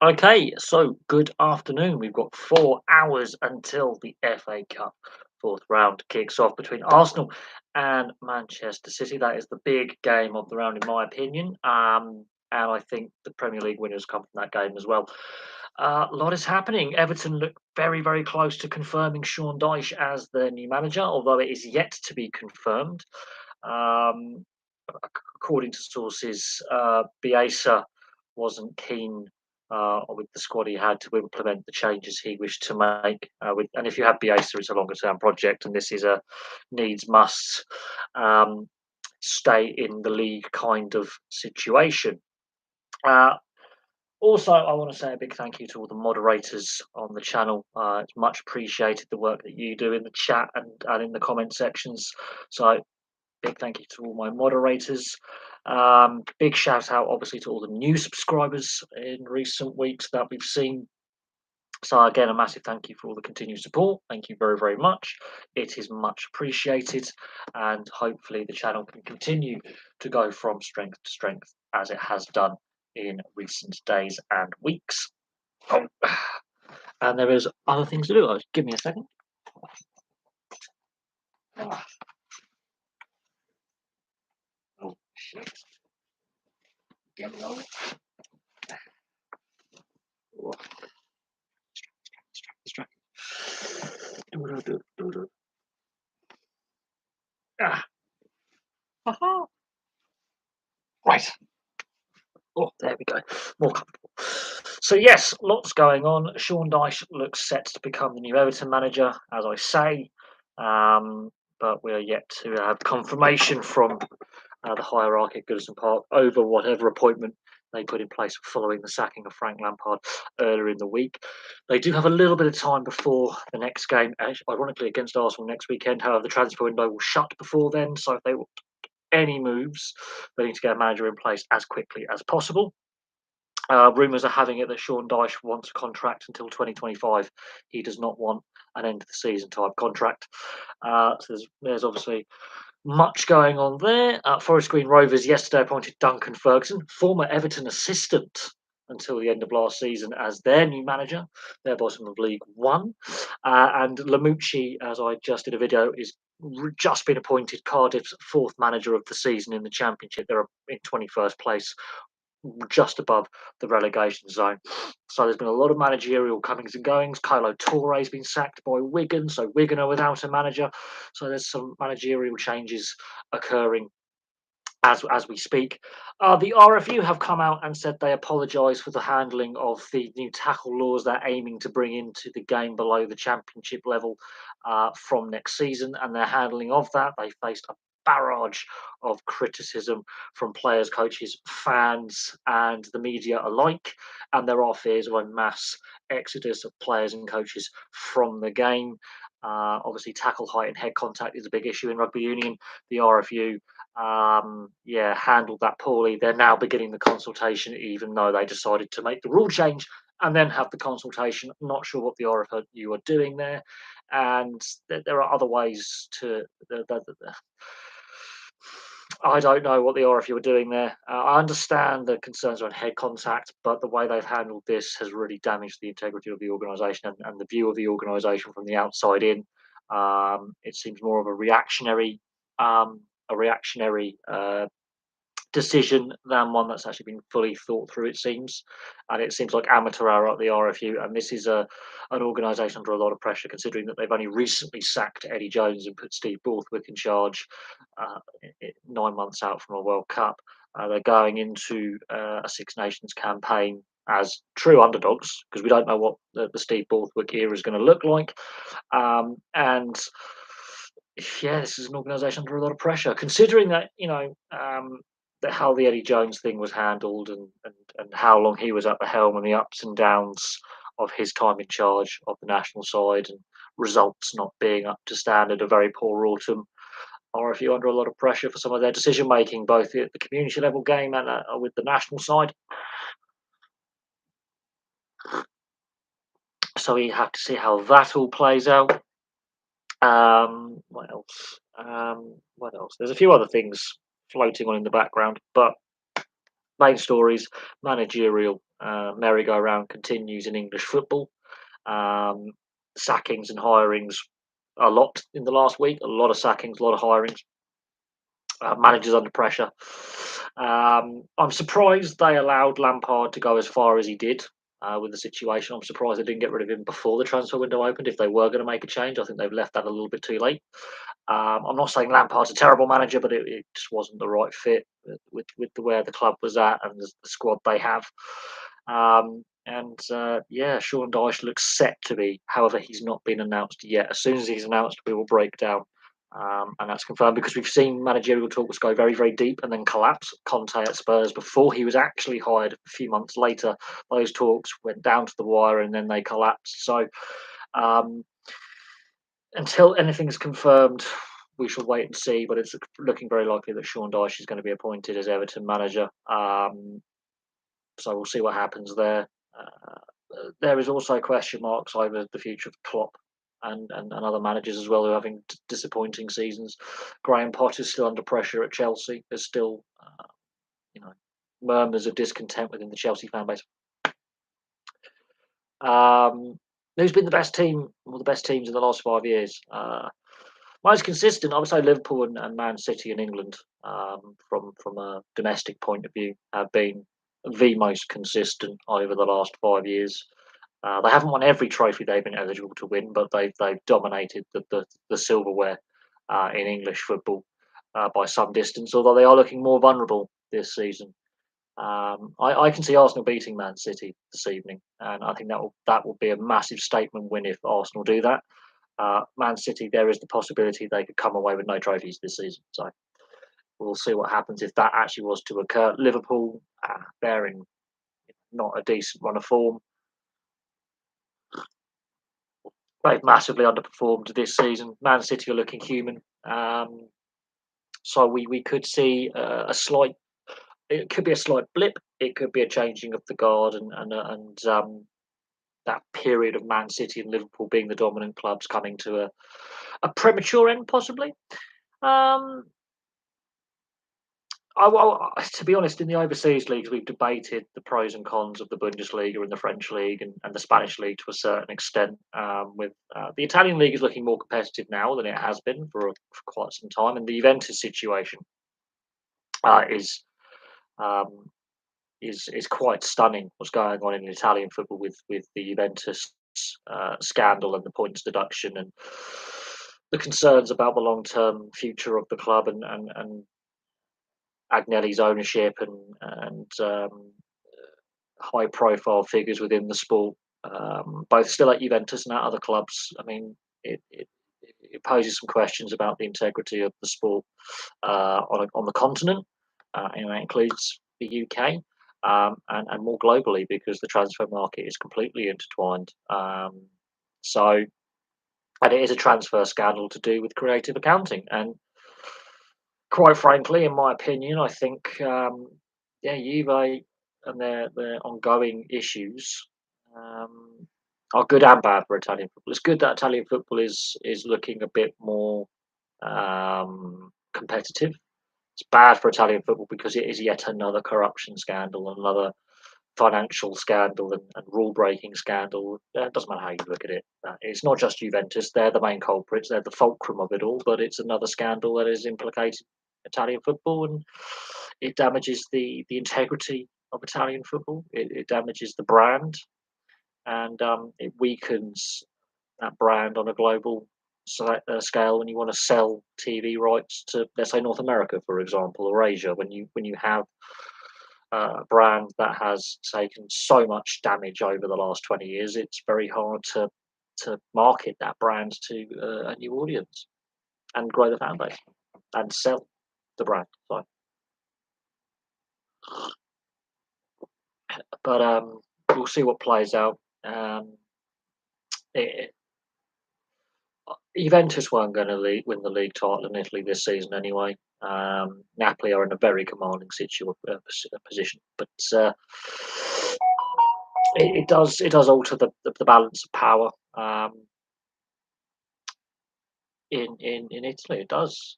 Okay, so good afternoon. We've got 4 hours until the FA Cup fourth round kicks off between Arsenal and Manchester City. That is the big game of the round, in my opinion. And I think the Premier League winners come from that game as well. A lot is happening. Everton look very, very close to confirming Sean Dyche as their new manager, although it is yet to be confirmed. Um, According to sources, Bielsa wasn't keen with the squad he had to implement the changes he wished to make. And if you have Bielsa, it's a longer term project, and this is a needs must um, stay in the league kind of situation. Uh, Also, I want to say a big thank you to all the moderators on the channel. It's much appreciated the work that you do in the chat and in the comment sections. So big thank you to all my moderators. Big shout out, obviously, to all the new subscribers in recent weeks that we've seen. So, again, a massive thank you for all the continued support. Thank you very, very much. It is much appreciated. And hopefully, the channel can continue to go from strength to strength as it has done in recent days and weeks. Oh, and there is other things to do. Give me a second. Oh, shit. Get it on. Distract. Ah, right. Oh, there we go. More comfortable. So yes, lots going on. Sean Dyche looks set to become the new Everton manager, as I say, but we are yet to have confirmation from the hierarchy at Goodison Park over whatever appointment they put in place following the sacking of Frank Lampard earlier in the week. They do have a little bit of time before the next game, ironically against Arsenal next weekend. However, the transfer window will shut before then, so if they want any moves, they need to get a manager in place as quickly as possible. Rumours are having it that Sean Dyche wants a contract until 2025. He does not want an end of the season type contract. So there's obviously much going on there. Forest Green Rovers yesterday appointed Duncan Ferguson, former Everton assistant until the end of last season, as their new manager. They're bottom of League One. And Lamucci, as I just did a video, is just been appointed Cardiff's fourth manager of the season in the Championship. They're in 21st place, just above the relegation zone. So there's been a lot of managerial comings and goings. Kylo Torre's been sacked by Wigan, so Wigan are without a manager. So there's some managerial changes occurring as we speak. The RFU have come out and said they apologise for the handling of the new tackle laws they're aiming to bring into the game below the championship level from next season, and their handling of that, they faced a barrage of criticism from players, coaches, fans, and the media alike. And there are fears of a mass exodus of players and coaches from the game. Obviously, tackle height and head contact is a big issue in rugby union. The RFU handled that poorly. They're now beginning the consultation, even though they decided to make the rule change and then have the consultation. Not sure what the RFU are doing there, and there are other ways to. I don't know what the RFU are doing there. I understand the concerns around head contact, but the way they've handled this has really damaged the integrity of the organisation and the view of the organisation from the outside in. It seems more of um, a reactionary decision than one that's actually been fully thought through. It seems, and it seems like amateur hour at the RFU, and this is an organisation under a lot of pressure, considering that they've only recently sacked Eddie Jones and put Steve Borthwick in charge, 9 months out from a World Cup. They're going into a Six Nations campaign as true underdogs, because we don't know what the Steve Borthwick era is going to look like, and yeah, this is an organisation under a lot of pressure, considering that how the Eddie Jones thing was handled, and how long he was at the helm, and the ups and downs of his time in charge of the national side, and results not being up to standard, a very poor autumn. Or if you're under a lot of pressure for some of their decision making, both at the community level game and with the national side. So we have to see how that all plays out. What else? What else? There's a few other things floating on in the background, but Main stories: managerial merry-go-round continues in English football. Um, Sackings and hirings a lot in the last week. A lot of sackings, a lot of hirings. Managers under pressure. I'm surprised they allowed Lampard to go as far as he did with the situation. I'm surprised they didn't get rid of him before the transfer window opened. If they were going to make a change, I think they've left that a little bit too late. I'm not saying Lampard's a terrible manager, but it just wasn't the right fit with the where the club was at and the squad they have. Yeah, Sean Dyche looks set to be. However, he's not been announced yet. As soon as he's announced, we will break down. And that's confirmed because we've seen managerial talks go very, very deep and then collapse. Conte at Spurs, before he was actually hired a few months later, those talks went down to the wire and then they collapsed. So um, until anything's confirmed, we shall wait and see. But it's looking very likely that Sean Dyche is going to be appointed as Everton manager. So we'll see what happens there. There is also question marks over the future of Klopp and other managers as well who are having disappointing seasons. Graham Potter's still under pressure at Chelsea. There's still, you know, murmurs of discontent within the Chelsea fan base. Who's been the best team, or the best teams in the last 5 years? Most consistent, I would say Liverpool and Man City in England, from a domestic point of view, have been the most consistent over the last 5 years. They haven't won every trophy they've been eligible to win, but they've dominated the silverware in English football by some distance. Although they are looking more vulnerable this season. I can see Arsenal beating Man City this evening, and I think that will be a massive statement win if Arsenal do that. Man City, there is the possibility they could come away with no trophies this season. So we'll see what happens if that actually was to occur. Liverpool, bearing not a decent run of form, they've massively underperformed this season. Man City are looking human. So we could see a slight. It could be a slight blip. It could be a changing of the guard and that period of Man City and Liverpool being the dominant clubs coming to a premature end, possibly. Um, to be honest, in the overseas leagues, we've debated the pros and cons of the Bundesliga and the French league and the Spanish league to a certain extent. With the Italian league is looking more competitive now than it has been for quite some time, and the Juventus situation is um, is quite stunning. What's going on in Italian football with the Juventus scandal and the points deduction and the concerns about the long term future of the club and Agnelli's ownership and high profile figures within the sport, both still at Juventus and at other clubs. I mean, it poses some questions about the integrity of the sport on the continent, and that includes the UK. And more globally, because the transfer market is completely intertwined. So, and it is a transfer scandal to do with creative accounting. And quite frankly, in my opinion, I think, yeah, Juve and their ongoing issues are good and bad for Italian football. It's good that Italian football is looking a bit more competitive. It's bad for Italian football because it is yet another corruption scandal, another financial scandal and rule breaking scandal. It doesn't matter how you look at it. It's not just Juventus; they're the main culprits. They're the fulcrum of it all. But it's another scandal that has implicated Italian football, and it damages the integrity of Italian football. It damages the brand, and it weakens that brand on a global scale when you want to sell TV rights to, let's say, North America, for example, or Asia. When you have a brand that has taken so much damage over the last 20 years, it's very hard to market that brand to a new audience and grow the fan base and sell the brand. So, but we'll see what plays out. It, Juventus weren't going to win the league title in Italy this season anyway. Napoli are in a very commanding position, but it does alter the balance of power in Italy. It does,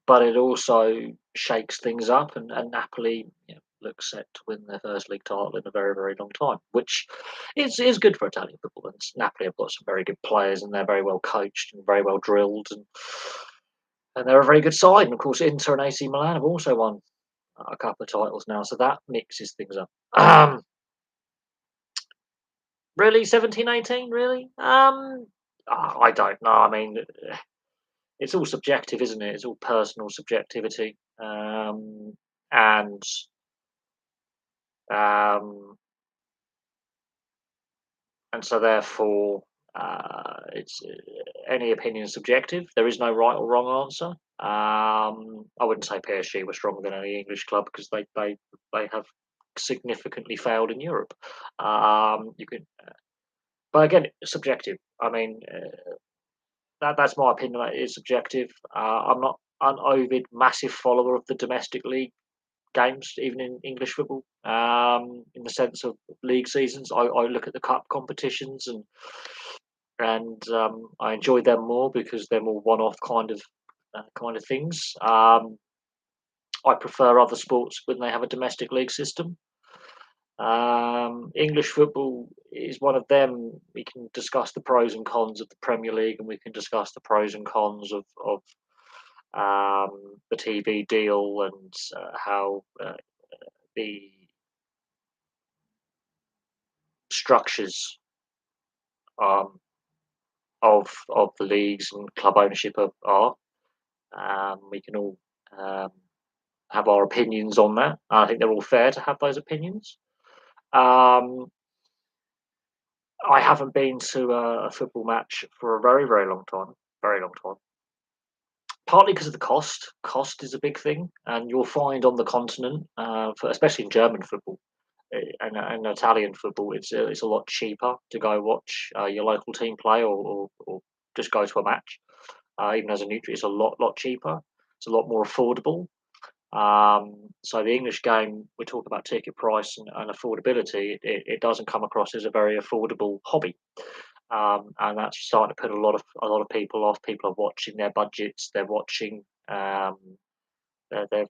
but it also shakes things up, and Napoli, looks set to win their first league title in a very, very long time, which is good for Italian football. And Napoli have got some very good players, and they're very well coached and very well drilled, and they're a very good side. And of course, Inter and AC Milan have also won a couple of titles now, so that mixes things up. Really, 17, 18, really? I don't know. I mean, it's all subjective, isn't it? It's all personal subjectivity, and um, so therefore, it's any opinion is subjective. There is no right or wrong answer. I wouldn't say PSG were stronger than any English club because they have significantly failed in Europe. You can, but again, subjective. I mean, that's my opinion. That is subjective. I'm not an avid massive follower of the domestic league games, even in English football. In the sense of league seasons, I look at the cup competitions and I enjoy them more because they're more one-off kind of things. I prefer other sports when they have a domestic league system. English football is one of them. We can discuss the pros and cons of the Premier League, and we can discuss the pros and cons of the TV deal and how the structures um, of the leagues and club ownership are. We can all um, have our opinions on that. I think they're all fair to have those opinions. Um, I haven't been to a football match for a very, very long time. Partly because of the cost. Cost is a big thing, and you'll find on the continent, especially in German football and Italian football, it's a lot cheaper to go watch your local team play or just go to a match. Even as a neutral, it's a lot cheaper. It's a lot more affordable. So the English game, we talk about ticket price and affordability. It doesn't come across as a very affordable hobby, and that's starting to put a lot of people off. People are watching their budgets. They're watching. They're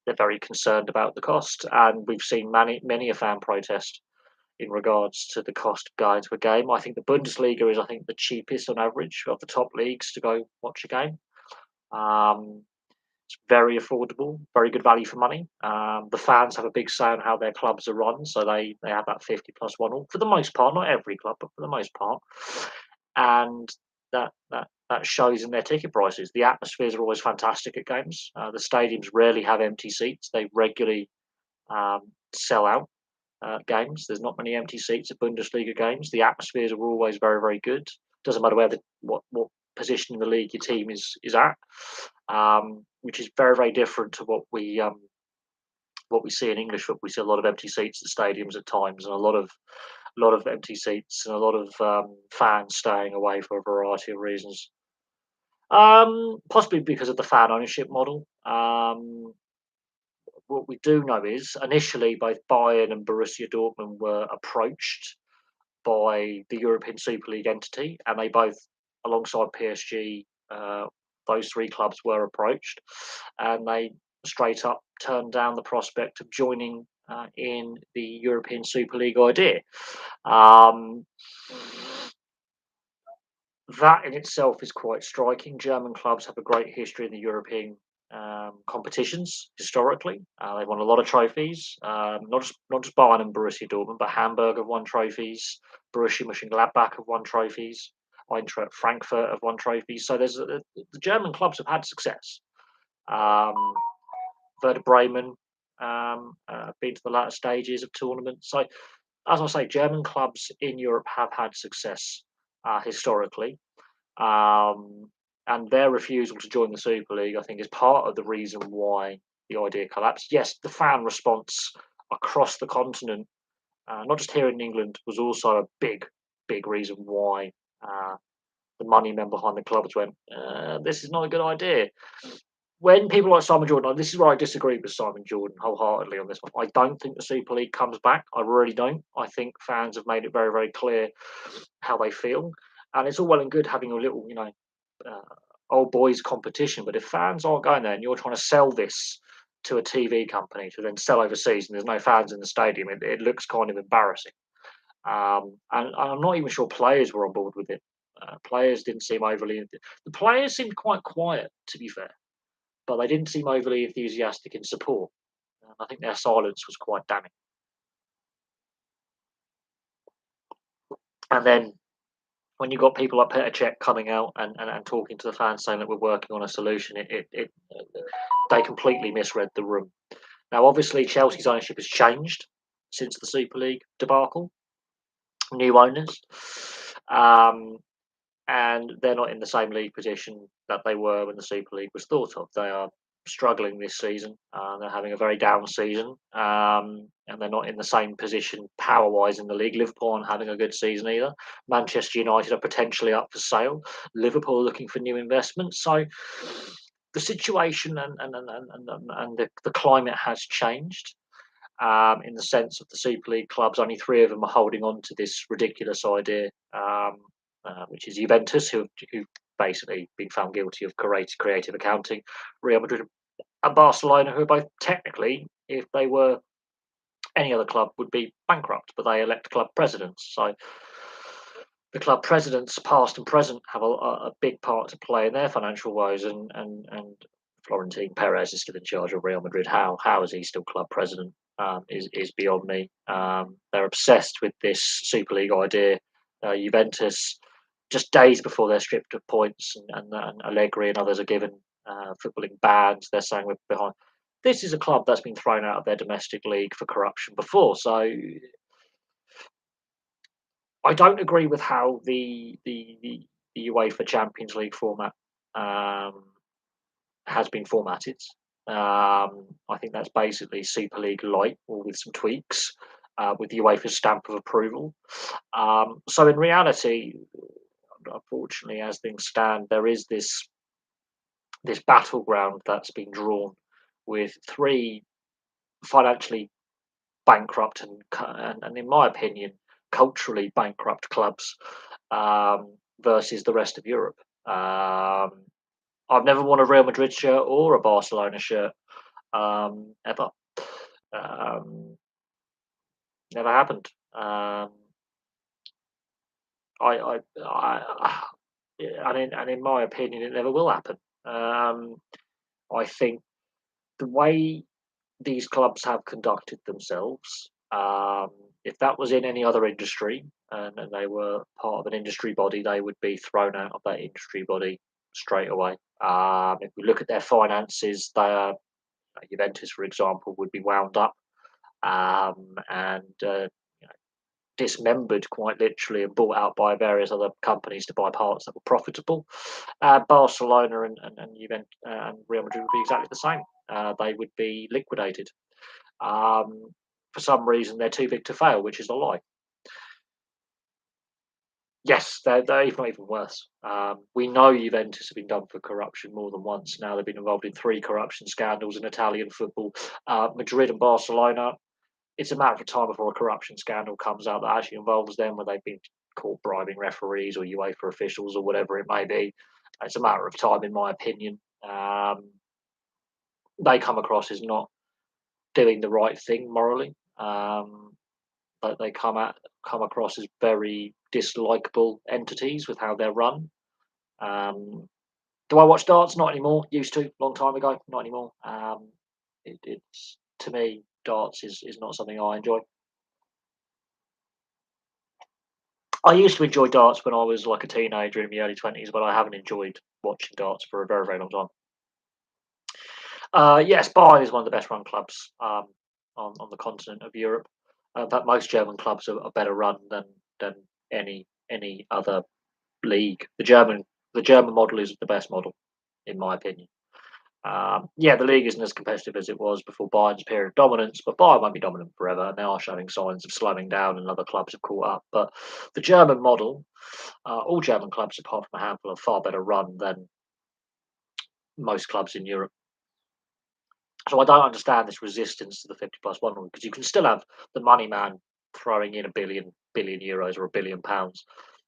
they're very concerned about the cost, and we've seen many a fan protest in regards to the cost of going to a game. I think the Bundesliga is, I think, the cheapest on average of the top leagues to go watch a game. Um, it's very affordable, very good value for money. The fans have a big say on how their clubs are run, so they have that 50 plus one all for the most part, not every club, but for the most part. And that shows in their ticket prices. The atmospheres are always fantastic at games. The stadiums rarely have empty seats; they regularly sell out games. There's not many empty seats at Bundesliga games. The atmospheres are always very, very good. Doesn't matter what position in the league your team is at, which is very, very different to what we see in English football. We see a lot of empty seats at stadiums at times, and a lot of empty seats and a lot of fans staying away for a variety of reasons. Possibly because of the fan ownership model. What we do know is initially both Bayern and Borussia Dortmund were approached by the European Super League entity, and they both, alongside PSG, those three clubs were approached, and they straight up turned down the prospect of joining in the European Super League idea. Um, that in itself is quite striking. German clubs have a great history in the European competitions historically. They've won a lot of trophies, not just Bayern and Borussia Dortmund, but Hamburg have won trophies. Borussia Mönchengladbach have won trophies. Eintracht Frankfurt have won trophies. So the German clubs have had success. Um, Werder Bremen been to the latter stages of tournaments. So as I say, German clubs in Europe have had success historically. Um, and their refusal to join the Super League, I think, is part of the reason why the idea collapsed. Yes, the fan response across the continent, not just here in England, was also a big reason why the money men behind the clubs went, this is not a good idea. When people like Simon Jordan, this is where I disagree with Simon Jordan wholeheartedly on this one. I don't think the Super League comes back. I really don't. I think fans have made it very, very clear how they feel. And it's all well and good having a little, uh, old boys competition. But if fans aren't going there and you're trying to sell this to a TV company to then sell overseas and there's no fans in the stadium, it looks kind of embarrassing. And I'm not even sure players were on board with it. Players didn't seem overly. The players seemed quite quiet, to be fair, but they didn't seem overly enthusiastic in support. I think their silence was quite damning. And then when you got people like Petr Cech coming out and talking to the fans saying that we're working on a solution, they completely misread the room. Now, obviously, Chelsea's ownership has changed since the Super League debacle. New owners, um, and they're not in the same league position that they were when the Super League was thought of. They are struggling this season. They're having a very down season, and they're not in the same position power-wise in the league. Liverpool aren't having a good season either. Manchester United are potentially up for sale. Liverpool are looking for new investments. So the situation and the climate has changed. In the sense of the Super League clubs, only three of them are holding on to this ridiculous idea, which is Juventus, who've basically been found guilty of creative accounting, Real Madrid and Barcelona, who are both technically, if they were any other club, would be bankrupt, but they elect club presidents. So the club presidents, past and present, have a big part to play in their financial woes, and Florentine Perez is still in charge of Real Madrid. How is he still club president? Is beyond me. They're obsessed with this Super League idea. Juventus, just days before they're stripped of points, and Allegri and others are given footballing bans. They're saying we're behind. This is a club that's been thrown out of their domestic league for corruption before. So I don't agree with how the UEFA Champions League format um, has been formatted. I think that's basically Super League light, or with some tweaks, with the UEFA's stamp of approval. So in reality, unfortunately, as things stand, there is this battleground that's been drawn with three financially bankrupt and in my opinion, culturally bankrupt clubs, versus the rest of Europe. I've never worn a Real Madrid shirt or a Barcelona shirt, ever. Um, Never happened. I yeah, and in my opinion, it never will happen. I think the way these clubs have conducted themselves, if that was in any other industry and they were part of an industry body, they would be thrown out of that industry body straight away. If we look at their finances, they are, Juventus, for example, would be wound up, and you know, dismembered quite literally and bought out by various other companies to buy parts that were profitable. Barcelona and Juventus and Real Madrid would be exactly the same. They would be liquidated. Um, for some reason, they're too big to fail, which is a lie. Yes, they're if not even worse. We know Juventus have been done for corruption more than once. Now they've been involved in three corruption scandals in Italian football. Madrid and Barcelona, it's a matter of time before a corruption scandal comes out that actually involves them, where they've been caught bribing referees or UEFA officials or whatever it may be. It's a matter of time, in my opinion. They come across as not doing the right thing morally. But they come across as very dislikable entities with how they're run. Um, do I watch darts? Not anymore. Used to, long time ago. Not anymore. It's to me, darts is not something I enjoy. I used to enjoy darts when I was like a teenager in my early 20s, but I haven't enjoyed watching darts for a very, very long time. Yes, Bayern is one of the best run clubs, on the continent of Europe. But most German clubs are better run than any other league. The German model is the best model, in my opinion. Yeah, the league isn't as competitive as it was before Bayern's period of dominance, but Bayern won't be dominant forever. They are showing signs of slowing down, and other clubs have caught up. But the German model, all German clubs, apart from a handful, are far better run than most clubs in Europe. So I don't understand this resistance to the 50 plus one rule, because you can still have the money man throwing in a billion euros or £1 billion.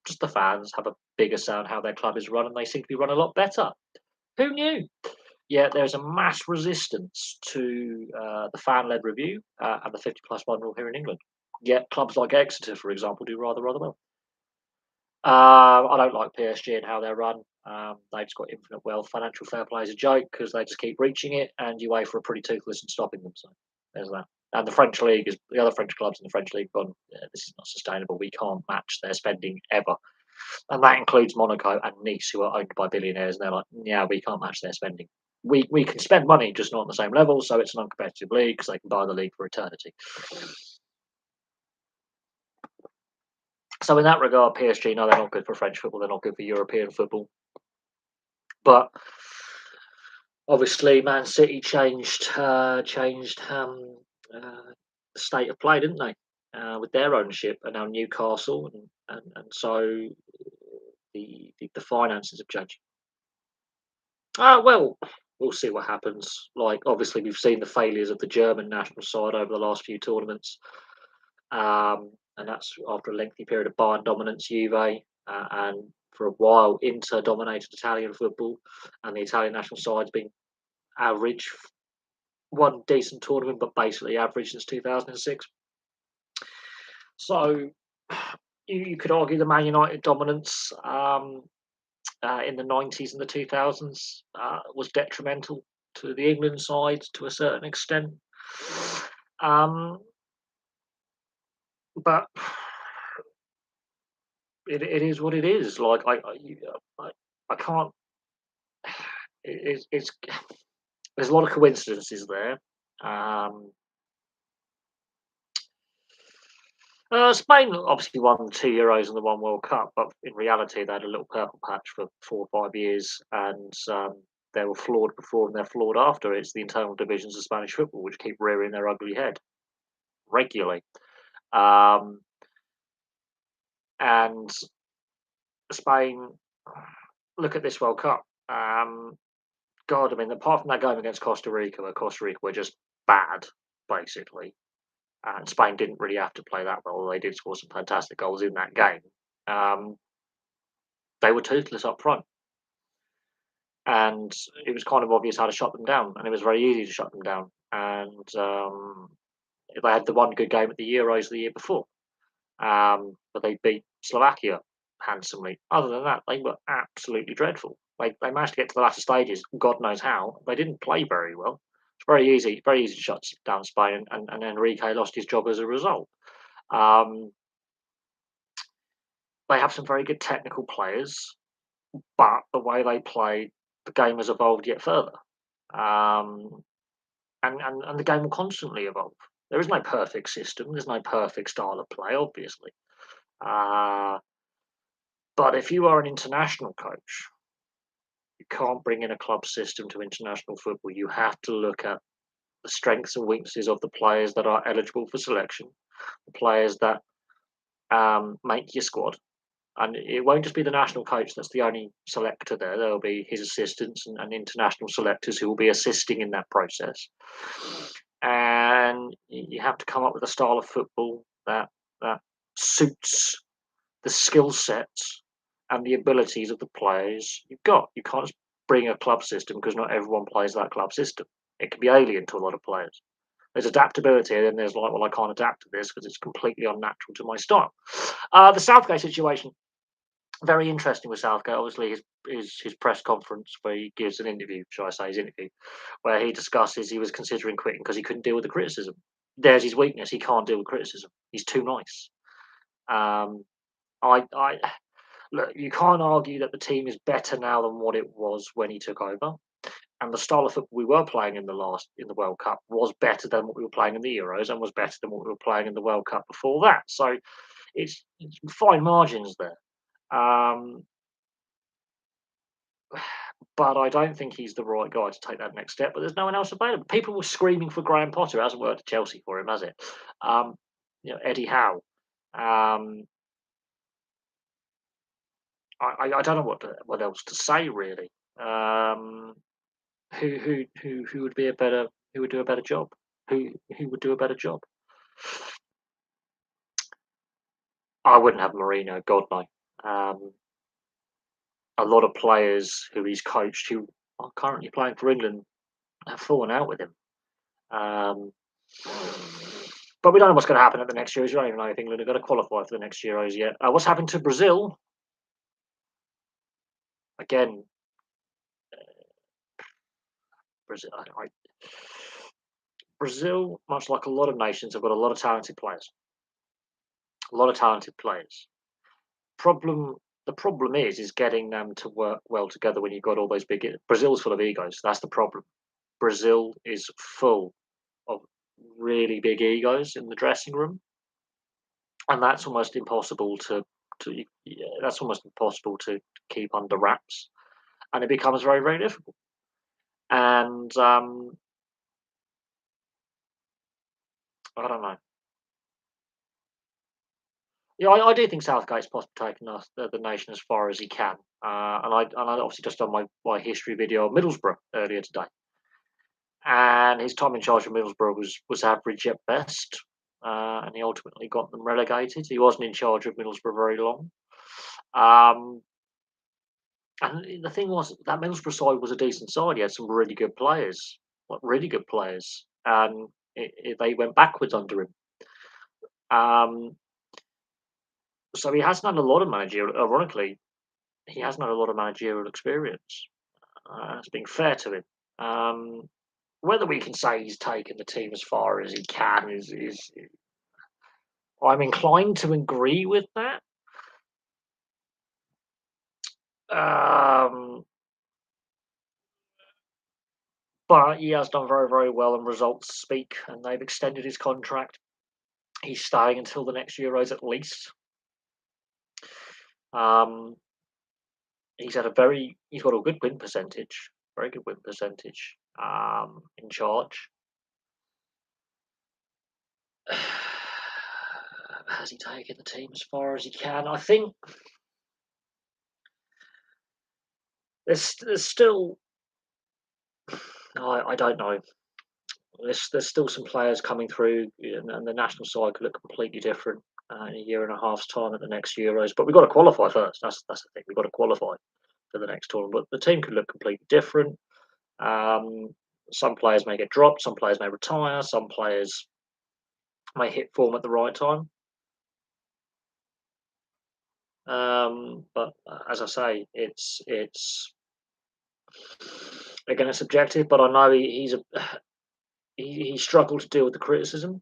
just the fans have a bigger say on how their club is run, and they seem to be run a lot better. Who knew? Yet there's a mass resistance to the fan-led review and the 50+1 rule here in England. Yet clubs like Exeter, for example, do rather well. I don't like PSG and how they're run. They've just got infinite wealth. Financial fair play is a joke because they just keep reaching it, and you wait for a pretty toothless and stopping them. So there's that. And the French league is the other French clubs in the French league gone. Yeah, this is not sustainable. We can't match their spending ever, and that includes Monaco and Nice, who are owned by billionaires. And they're like, yeah, we can't match their spending. We can spend money, just not on the same level. So it's an uncompetitive league because they can buy the league for eternity. So in that regard, PSG, no, they're not good for French football. They're not good for European football. But obviously, Man City changed the state of play, didn't they? With their ownership, and now Newcastle, and so the finances have changed. Well, we'll see what happens. Like, obviously, we've seen the failures of the German national side over the last few tournaments, and that's after a lengthy period of Bayern dominance, Juve, and for a while Inter dominated Italian football, and the Italian national side's been average. One decent tournament, but basically average since 2006. So you could argue the Man United dominance in the 90s and the 2000s was detrimental to the England side to a certain extent. But it is what it is. Like I can't. It's there's a lot of coincidences there. Um, Spain obviously won the 2 Euros and the one World Cup, but in reality they had a little purple patch for 4 or 5 years, and they were flawed before and they're flawed after. It's the internal divisions of Spanish football which keep rearing their ugly head regularly. Um, and Spain, look at this World Cup. God, I mean, apart from that game against Costa Rica, where Costa Rica were just bad, basically, and Spain didn't really have to play that well, although they did score some fantastic goals in that game. Um, they were toothless up front, and it was kind of obvious how to shut them down, and it was very easy to shut them down. And they had the one good game at the Euros the year before, but they beat Slovakia handsomely. Other than that, they were absolutely dreadful. They managed to get to the latter stages, God knows how. They didn't play very well. It's very easy to shut down Spain, and Enrique lost his job as a result. Um, they have some very good technical players, but the way they play, the game has evolved yet further. Um, and the game will constantly evolve. There is no perfect system. There's no perfect style of play, obviously. Uh, but if you are an international coach, you can't bring in a club system to international football. You have to look at the strengths and weaknesses of the players that are eligible for selection, the players that make your squad. And it won't just be the national coach that's the only selector there. There'll be his assistants and international selectors who will be assisting in that process. And you have to come up with a style of football that suits the skill sets and the abilities of the players you've got. You can't just bring a club system because not everyone plays that club system. It can be alien to a lot of players. There's adaptability, and then there's like, well, I can't adapt to this because it's completely unnatural to my style. The Southgate situation, very interesting with Southgate. Obviously, his press conference where he gives an interview, shall I say, his interview, where he discusses he was considering quitting because he couldn't deal with the criticism. There's his weakness. He can't deal with criticism. He's too nice. Um, I look. You can't argue that the team is better now than what it was when he took over. And the style of football we were playing in the World Cup was better than what we were playing in the Euros, and was better than what we were playing in the World Cup before that. So it's fine margins there. Um, but I don't think he's the right guy to take that next step. But there's no one else available. People were screaming for Graham Potter. It hasn't worked at Chelsea for him, has it? Um, Eddie Howe. Um, I don't know what else to say really. Um, who would be a better who would do a better job? Who would do a better job? I wouldn't have Mourinho. God no. Um, a lot of players who he's coached who are currently playing for England have fallen out with him. Um, but we don't know what's going to happen at the next Euros. We don't even know if England are going to qualify for the next Euros yet. What's happened to Brazil? Again, Brazil. Brazil, much like a lot of nations, have got a lot of talented players. A lot of talented players. Problem. The problem is getting them to work well together when you've got all those big. Brazil's full of egos. That's the problem. Brazil is full of really big egos in the dressing room, and that's almost impossible to yeah, that's almost impossible to keep under wraps, and it becomes very very difficult. And I don't know. Yeah, I do think Southgate's possibly taken us the nation as far as he can, and I obviously just done my history video of Middlesbrough earlier today, and his time in charge of Middlesbrough was average at best, and he ultimately got them relegated. He wasn't in charge of Middlesbrough very long. Um, And the thing was, that Middlesbrough side was a decent side. He had some really good players, like really good players, and they went backwards under him. Um, so he hasn't had a lot of managerial. Ironically, he hasn't had a lot of managerial experience. That's being fair to him. Um, whether we can say he's taken the team as far as he can is I'm inclined to agree with that. Um, but he has done very, very well, and results speak. And they've extended his contract. He's staying until the next Euros at least. Um, he's got a good win percentage, very good win percentage. In charge. Has he taken the team as far as he can? I think there's still I don't know. There's still some players coming through, and the national side could look completely different in a year and a half's time at the next Euros. But we've got to qualify first. That's the thing. We've got to qualify for the next tournament. But the team could look completely different. Um, some players may get dropped. Some players may retire. Some players may hit form at the right time. But as I say, it's again it's subjective. But I know he struggled to deal with the criticism.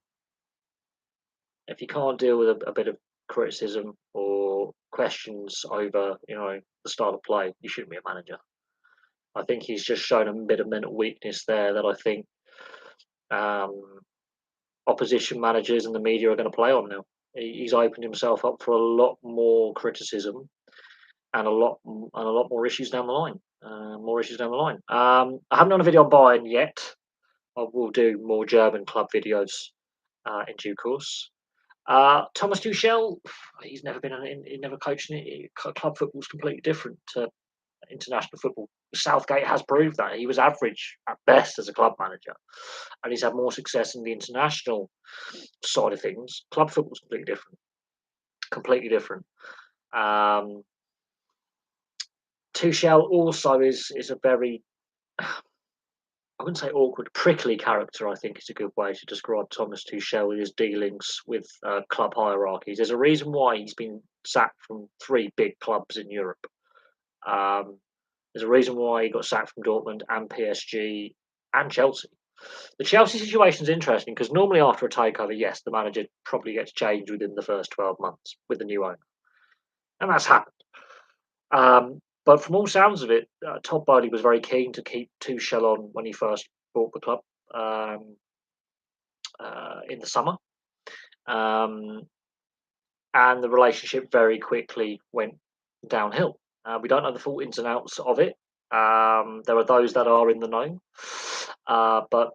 If you can't deal with a bit of criticism or questions over, the style of play, you shouldn't be a manager. I think he's just shown a bit of mental weakness there that I think um, opposition managers and the media are going to play on now. He's opened himself up for a lot more criticism and a lot more issues down the line. More issues down the line. I haven't done a video on Bayern yet. I will do more German club videos in due course. Thomas Tuchel, he's never been he never coached. Club football is completely different to international football. Southgate has proved that he was average at best as a club manager, and he's had more success in the international side of things. Club football is completely different. Completely different. Um, Tuchel also is a very I wouldn't say awkward, prickly character. I think is a good way to describe Thomas Tuchel with his dealings with club hierarchies. There's a reason why he's been sacked from three big clubs in Europe. Um, there's a reason why he got sacked from Dortmund and PSG and Chelsea. The Chelsea situation is interesting because normally after a takeover, yes, the manager probably gets changed within the first 12 months with the new owner, and that's happened. But from all sounds of it, Todd Bowley was very keen to keep Tuchel on when he first bought the club um, in the summer, um, and the relationship very quickly went downhill. We don't know the full ins and outs of it. There are those that are in the know, but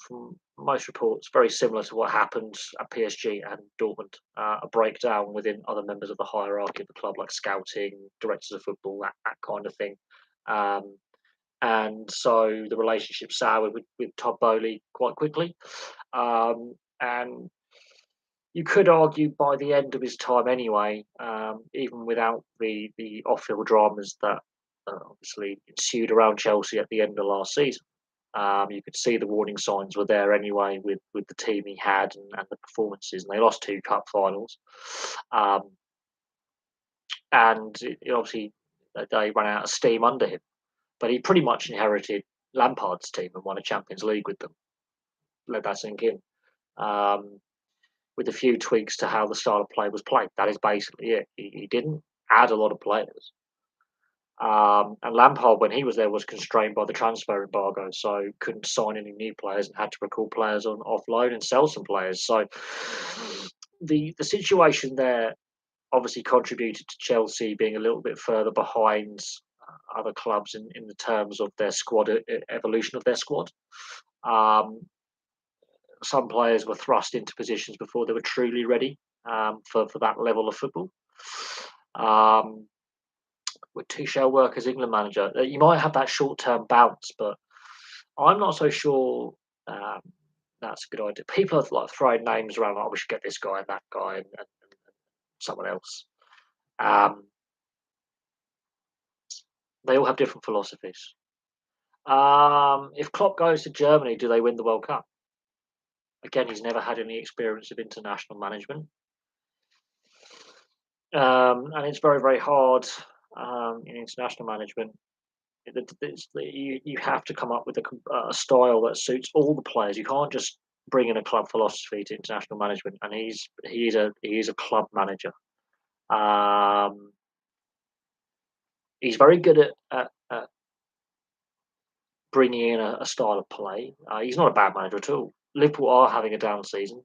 from most reports, very similar to what happened at PSG and Dortmund. A breakdown within other members of the hierarchy of the club, like scouting, directors of football, that kind of thing. Um, and so the relationship soured with Todd Bowley quite quickly. And you could argue by the end of his time anyway, even without the off-field dramas that obviously ensued around Chelsea at the end of last season. You could see the warning signs were there anyway with the team he had and the performances, and they lost two cup finals. Um, and obviously they ran out of steam under him. But he pretty much inherited Lampard's team and won a Champions League with them. Let that sink in. Um, with a few tweaks to how the style of play was played. That is basically it. He didn't add a lot of players. And Lampard, when he was there, was constrained by the transfer embargo, so couldn't sign any new players and had to recall players on offload and sell some players. So the situation there obviously contributed to Chelsea being a little bit further behind other clubs in the terms of their squad evolution of their squad. Um, some players were thrust into positions before they were truly ready for that level of football. With Tuchel work as England manager, you might have that short term bounce, but I'm not so sure um, that's a good idea. People are like throwing names around, like, we should get this guy and that guy and someone else. They all have different philosophies. If Klopp goes to Germany, do they win the World Cup? Again, he's never had any experience of international management, and it's very, very hard in international management. You have to come up with a style that suits all the players. You can't just bring in a club philosophy to international management, and he is a club manager. Um, he's very good at bringing in a style of play. He's not a bad manager at all. Liverpool are having a down season.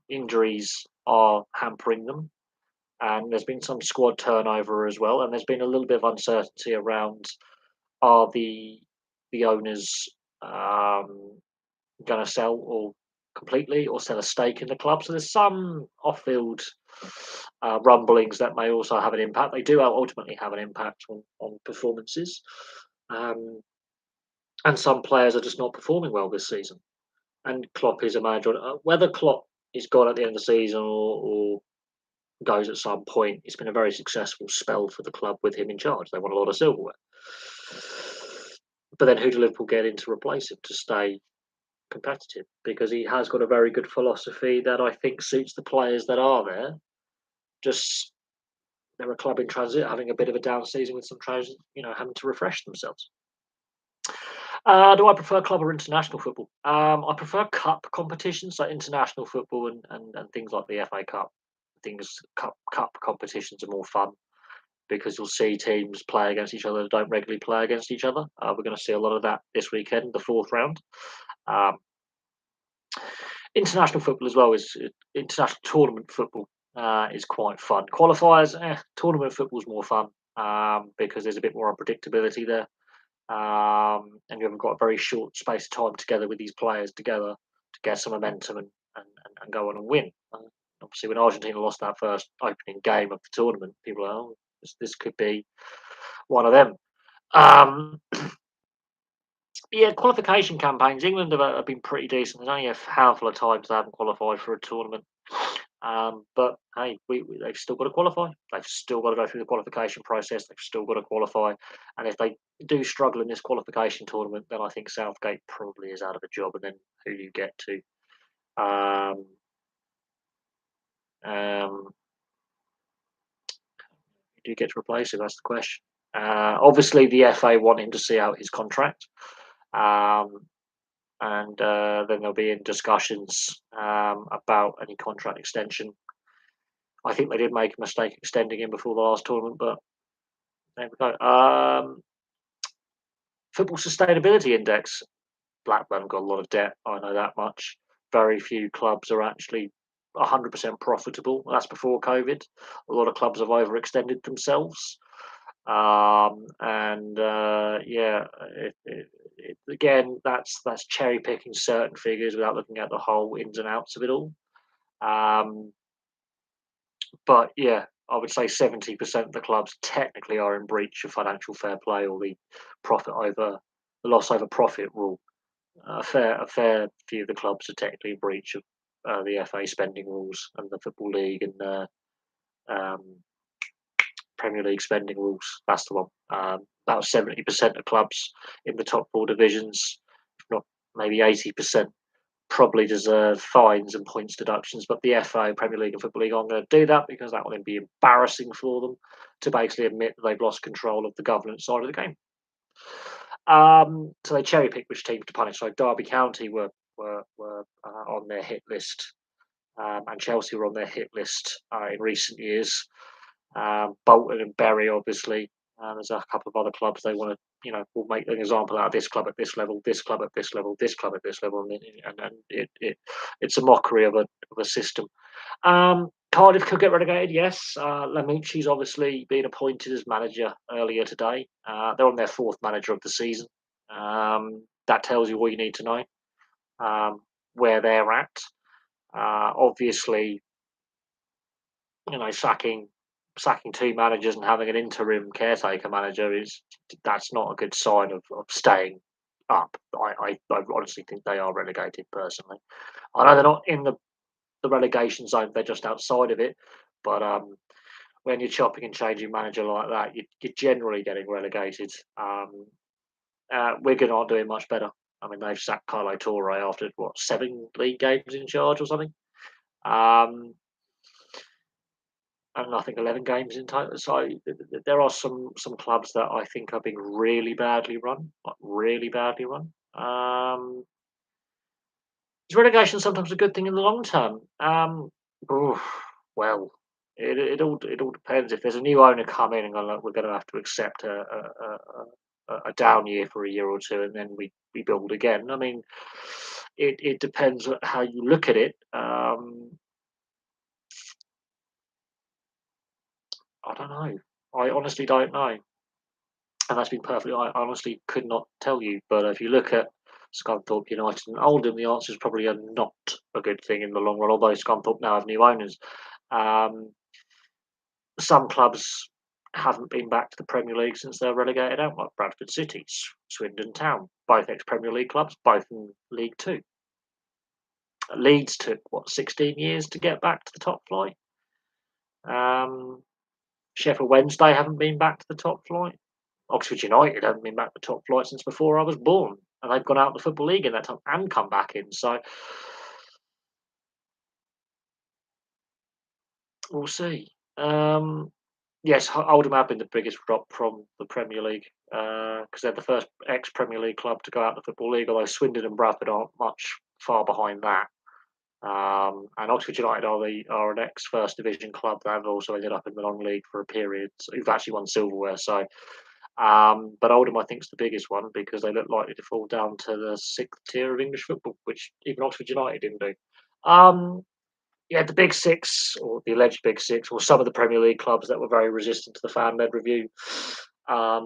Injuries are hampering them, and there's been some squad turnover as well. And there's been a little bit of uncertainty around are the owners going to sell or completely or sell a stake in the club. So there's some off-field rumblings that may also have an impact. They do ultimately have an impact on performances. And some players are just not performing well this season. And Klopp is a manager. Whether Klopp is gone at the end of the season or goes at some point, it's been a very successful spell for the club with him in charge. They won a lot of silverware. But then who do Liverpool get in to replace him to stay competitive? Because he has got a very good philosophy that I think suits the players that are there. Just they're a club in transit, having a bit of a down season with some trousers, having to refresh themselves. Do I prefer club or international football? I prefer cup competitions, like international football and things like the FA Cup. Cup competitions are more fun because you'll see teams play against each other that don't regularly play against each other. We're going to see a lot of that this weekend, the fourth round. International football as well is international tournament football is quite fun. Qualifiers, tournament football is more fun because there's a bit more unpredictability there. And you haven't got a very short space of time together with these players together to get some momentum and go on and win. Obviously, when Argentina lost that first opening game of the tournament, people are, this could be one of them. Yeah, qualification campaigns. England have been pretty decent. There's only a handful of times they haven't qualified for a tournament. But hey, they've still got to qualify. They've still got to go through the qualification process. They've still got to qualify. And if they do struggle in this qualification tournament, then I think Southgate probably is out of a job. And then who do you get to? Do you get to replace him? That's the question. Obviously, the FA want him to see out his contract. And then they'll be in discussions about any contract extension. I think they did make a mistake extending him before the last tournament, but there we go. Football Sustainability Index. Blackburn have got a lot of debt. I know that much. Very few clubs are actually 100% profitable. That's before COVID. A lot of clubs have overextended themselves. Again, that's cherry picking certain figures without looking at the whole ins and outs of it all. But yeah, I would say 70% of the clubs technically are in breach of financial fair play or the loss over profit rule. A fair few of the clubs are technically in breach of the FA spending rules and the Football League and the um, Premier League spending rules. That's the one. About 70% of clubs in the top four divisions, if not maybe 80%, probably deserve fines and points deductions. But the FA, Premier League, and Football League aren't going to do that because that will then be embarrassing for them to basically admit that they've lost control of the governance side of the game. So they cherry picked which teams to punish. So Derby County were on their hit list, and Chelsea were on their hit list in recent years. Bolton and Bury, obviously. There's a couple of other clubs they want to, will make an example out of this club at this level, this club at this level, this club at this level, and it's a mockery of a system. Cardiff could get relegated, yes. Lamucci's obviously been appointed as manager earlier today. They're on their fourth manager of the season. That tells you all you need to know where they're at. Obviously, sacking two managers and having an interim caretaker manager that's not a good sign of staying up. I honestly think they are relegated personally. I know they're not in the relegation zone; they're just outside of it. But when you're chopping and changing manager like that, you're generally getting relegated. Wigan aren't doing much better. I mean, they've sacked Carlo Torre after 7 league games in charge or something. And I think 11 games in total. So there are some clubs that I think are being really badly run, like really badly run. Is relegation sometimes a good thing in the long term? Well, it all depends. If there's a new owner coming and we're going to have to accept a down year for a year or two, and then we build again. I mean, it depends on how you look at it. I don't know. I honestly don't know. And that's been perfectly. I honestly could not tell you. But if you look at Scunthorpe United and Oldham, the answer is probably not a good thing in the long run. Although Scunthorpe now have new owners, um, some clubs haven't been back to the Premier League since they were relegated out, like Bradford City, Swindon Town, both ex-Premier League clubs, both in League Two. Leeds took 16 years to get back to the top flight. Sheffield Wednesday haven't been back to the top flight. Oxford United haven't been back to the top flight since before I was born, and they've gone out of the Football League in that time and come back in. So we'll see. Yes, Oldham have been the biggest drop from the Premier League because they're the first ex-Premier League club to go out of the Football League, although Swindon and Bradford aren't much far behind that. And Oxford United are an ex-First Division club that have also ended up in the non-league for a period. So who've actually won silverware. So, but Oldham I think is the biggest one because they look likely to fall down to the 6th tier of English football, which even Oxford United didn't do. Yeah, the Big Six, or the alleged Big Six, or some of the Premier League clubs that were very resistant to the fan-led review, they're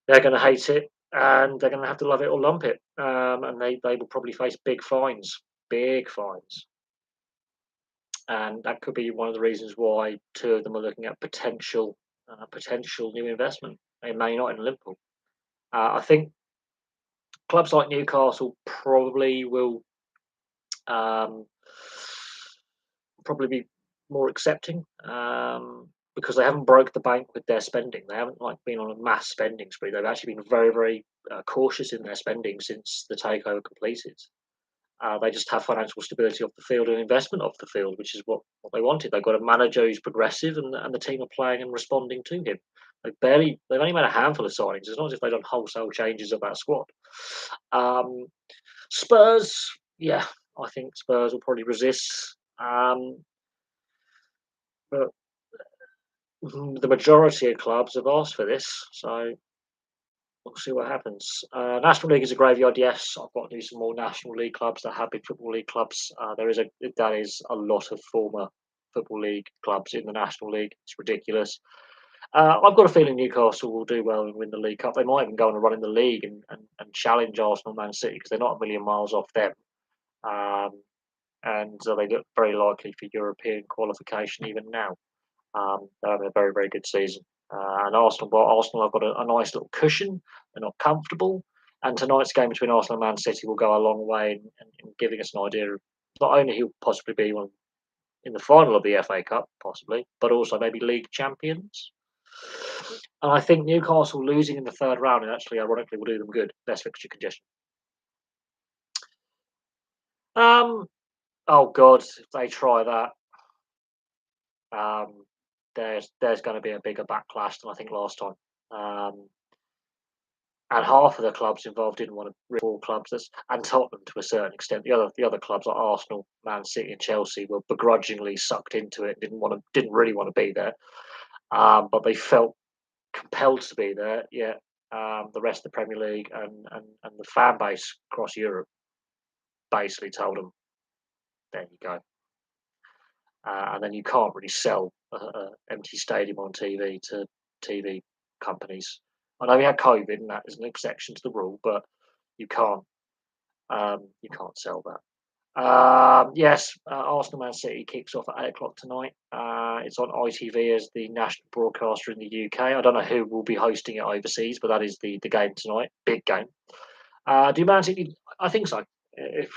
going to hate it, and they're going to have to love it or lump it, and they will probably face big fines, and that could be one of the reasons why two of them are looking at potential new investment in Man United and Liverpool. I think clubs like Newcastle probably will. Probably be more accepting because they haven't broke the bank with their spending. They haven't been on a mass spending spree. They've actually been very, very cautious in their spending since the takeover completed. They just have financial stability off the field and investment off the field, which is what they wanted. They've got a manager who's progressive, and the team are playing and responding to him. They've only made a handful of signings. It's not as if they've done wholesale changes of that squad. Spurs, yeah, I think Spurs will probably resist. But the majority of clubs have asked for this, so we'll see what happens. National League is a graveyard, yes. I've got to do some more National League clubs that have big Football League clubs. That is a lot of former Football League clubs in the National League. It's ridiculous. I've got a feeling Newcastle will do well and win the League Cup. They might even go on a run in the league and challenge Arsenal, Man City because they're not a million miles off them. And they look very likely for European qualification even now. They're having a very, very good season. And Arsenal have got a nice little cushion. They're not comfortable. And tonight's game between Arsenal and Man City will go a long way in giving us an idea of not only he'll possibly be one in the final of the FA Cup, possibly, but also maybe league champions. And I think Newcastle losing in the third round and actually, ironically, will do them good. Less fixture congestion. Um, oh God, if they try that, um, there's going to be a bigger backlash than I think last time. Um, and half of the clubs involved didn't want to all clubs, and Tottenham to a certain extent. The other clubs like Arsenal, Man City, and Chelsea were begrudgingly sucked into it. Didn't really want to be there, but they felt compelled to be there. Yeah, the rest of the Premier League and the fan base across Europe basically told them, "There you go." And then you can't really sell a empty stadium on TV to TV companies. I know we had COVID, and that is an exception to the rule, but you can't sell that. Yes, Arsenal Man City kicks off at 8 o'clock tonight. It's on ITV as the national broadcaster in the UK. I don't know who will be hosting it overseas, but that is the game tonight. Big game. Do Man City? I think so. If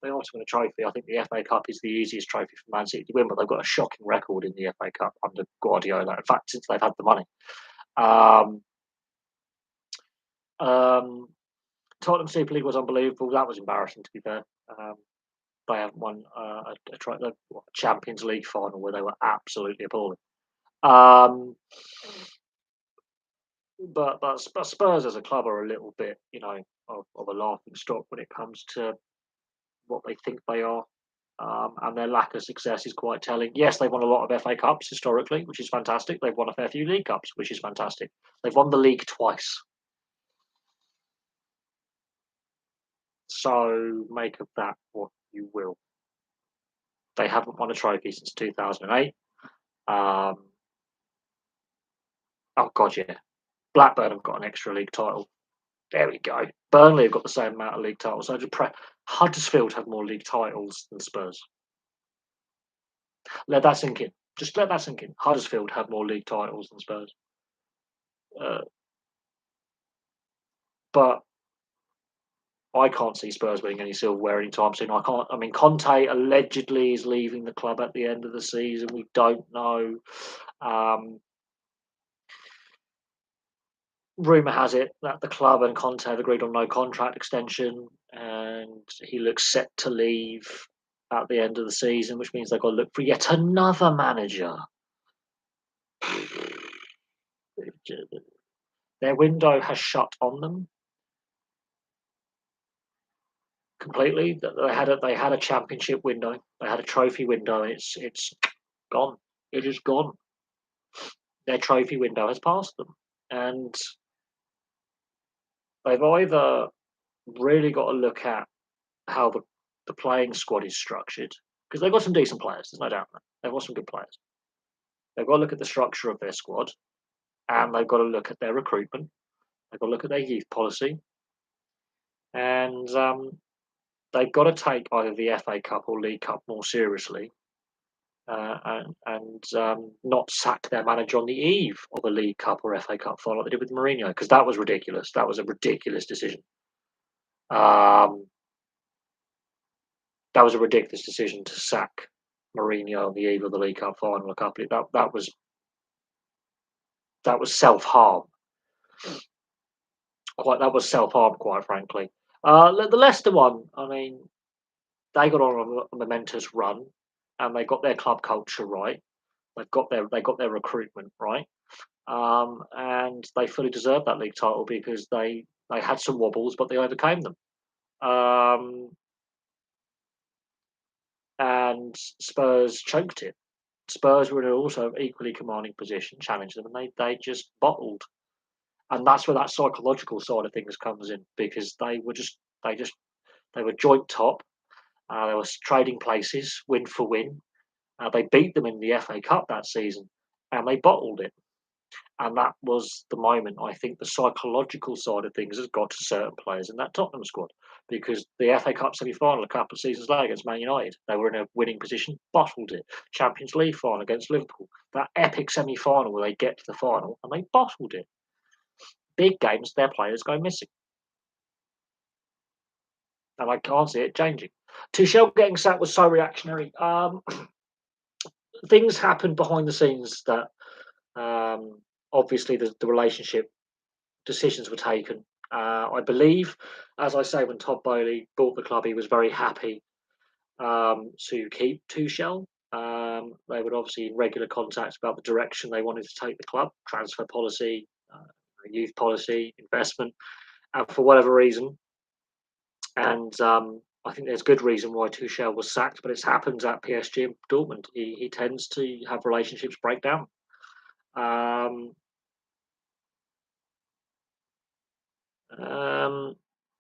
they are to win a trophy, I think the FA Cup is the easiest trophy for Man City to win. But they've got a shocking record in the FA Cup under Guardiola. In fact, since they've had the money. Um, um, Tottenham Super League was unbelievable. That was embarrassing, to be fair. Um, they haven't won a Champions League final where they were absolutely appalling. Um, but Spurs as a club are a little bit, of a laughing stock when it comes to what they think they are. And their lack of success is quite telling. Yes, they've won a lot of FA Cups historically, which is fantastic. They've won a fair few League Cups, which is fantastic. They've won the league twice. So make of that what you will. They haven't won a trophy since 2008. Um, oh, God, yeah. Blackburn have got an extra league title. There we go. Burnley have got the same amount of league titles. So Huddersfield have more league titles than Spurs. Let that sink in. Just let that sink in. Huddersfield have more league titles than Spurs. Uh, but I can't see Spurs winning any silverware anytime soon. I can't. I mean, Conte allegedly is leaving the club at the end of the season. We don't know. Um, Rumor has it that the club and Conte have agreed on no contract extension, and he looks set to leave at the end of the season, which means they've got to look for yet another manager. Their window has shut on them completely. They had a championship window, they had a trophy window, and it's gone. It is gone. Their trophy window has passed them, and they've either really got to look at how the playing squad is structured because they've got some decent players. There's no doubt that they've got some good players. They've got to look at the structure of their squad, and they've got to look at their recruitment. They've got to look at their youth policy, and they've got to take either the FA Cup or League Cup more seriously, and not sack their manager on the eve of a League Cup or FA Cup final like they did with Mourinho, because that was ridiculous. That was a ridiculous decision. Um, that was a ridiculous decision to sack Mourinho on the eve of the League Cup final. A couple of, that was self harm. That was self harm, quite frankly. The Leicester one, I mean, they got on a momentous run, and they got their club culture right. They got their recruitment right, and they fully deserved that league title because they had some wobbles, but they overcame them. Um, and Spurs choked it. Spurs were in an also equally commanding position, challenged them, and they just bottled. And that's where that psychological side of things comes in because they just they were joint top. They were trading places, win for win. They beat them in the FA Cup that season, and they bottled it. And that was the moment I think the psychological side of things has got to certain players in that Tottenham squad because the FA Cup semi-final a couple of seasons later against Man United, they were in a winning position, bottled it. Champions League final against Liverpool, that epic semi-final where they get to the final and they bottled it. Big games, their players go missing, and I can't see it changing. Tuchel getting sacked was so reactionary. Things happened behind the scenes that obviously the relationship decisions were taken. I believe, as I say, when Todd Bowley bought the club, he was very happy to keep Tuchel. They were obviously in regular contact about the direction they wanted to take the club, transfer policy, youth policy, investment, and for whatever reason, and I think there's good reason why Tuchel was sacked, but it's happened at PSG and Dortmund. He tends to have relationships break down. Um, um,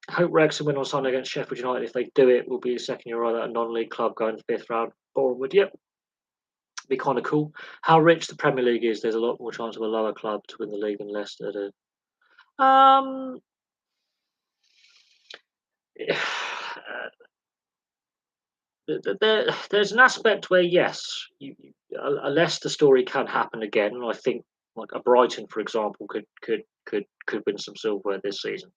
hope Wrexham win on Sunday against Sheffield United. If they do it, will be the second year rather a non-league club going to fifth round. Bournemouth, yep, be kind of cool. How rich the Premier League is, there's a lot more chance of a lower club to win the league than Leicester do. Um, there's an aspect where yes, a Leicester story can happen again. And I think like a Brighton, for example, could win some silverware this season.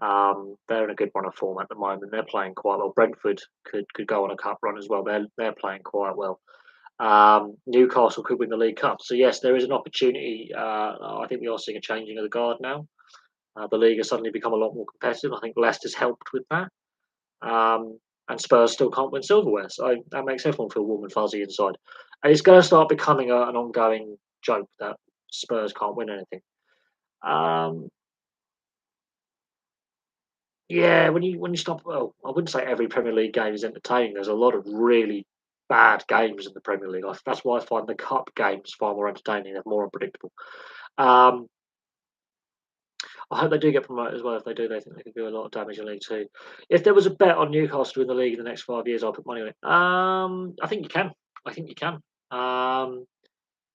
They're in a good run of form at the moment. They're playing quite well. Brentford could go on a cup run as well. They're playing quite well. Newcastle could win the League Cup. So yes, there is an opportunity. I think we are seeing a changing of the guard now. The league has suddenly become a lot more competitive. I think Leicester's helped with that. Um, and Spurs still can't win silverware. So that makes everyone feel warm and fuzzy inside. And it's going to start becoming an ongoing joke that Spurs can't win anything. Um, yeah, when you stop, well, I wouldn't say every Premier League game is entertaining. There's a lot of really bad games in the Premier League. That's why I find the cup games far more entertaining. They're more unpredictable. Um, I hope they do get promoted as well. If they do, they think they could do a lot of damage in League Two. If there was a bet on Newcastle to win the league in the next 5 years, I'll put money on it. I think you can. I think you can.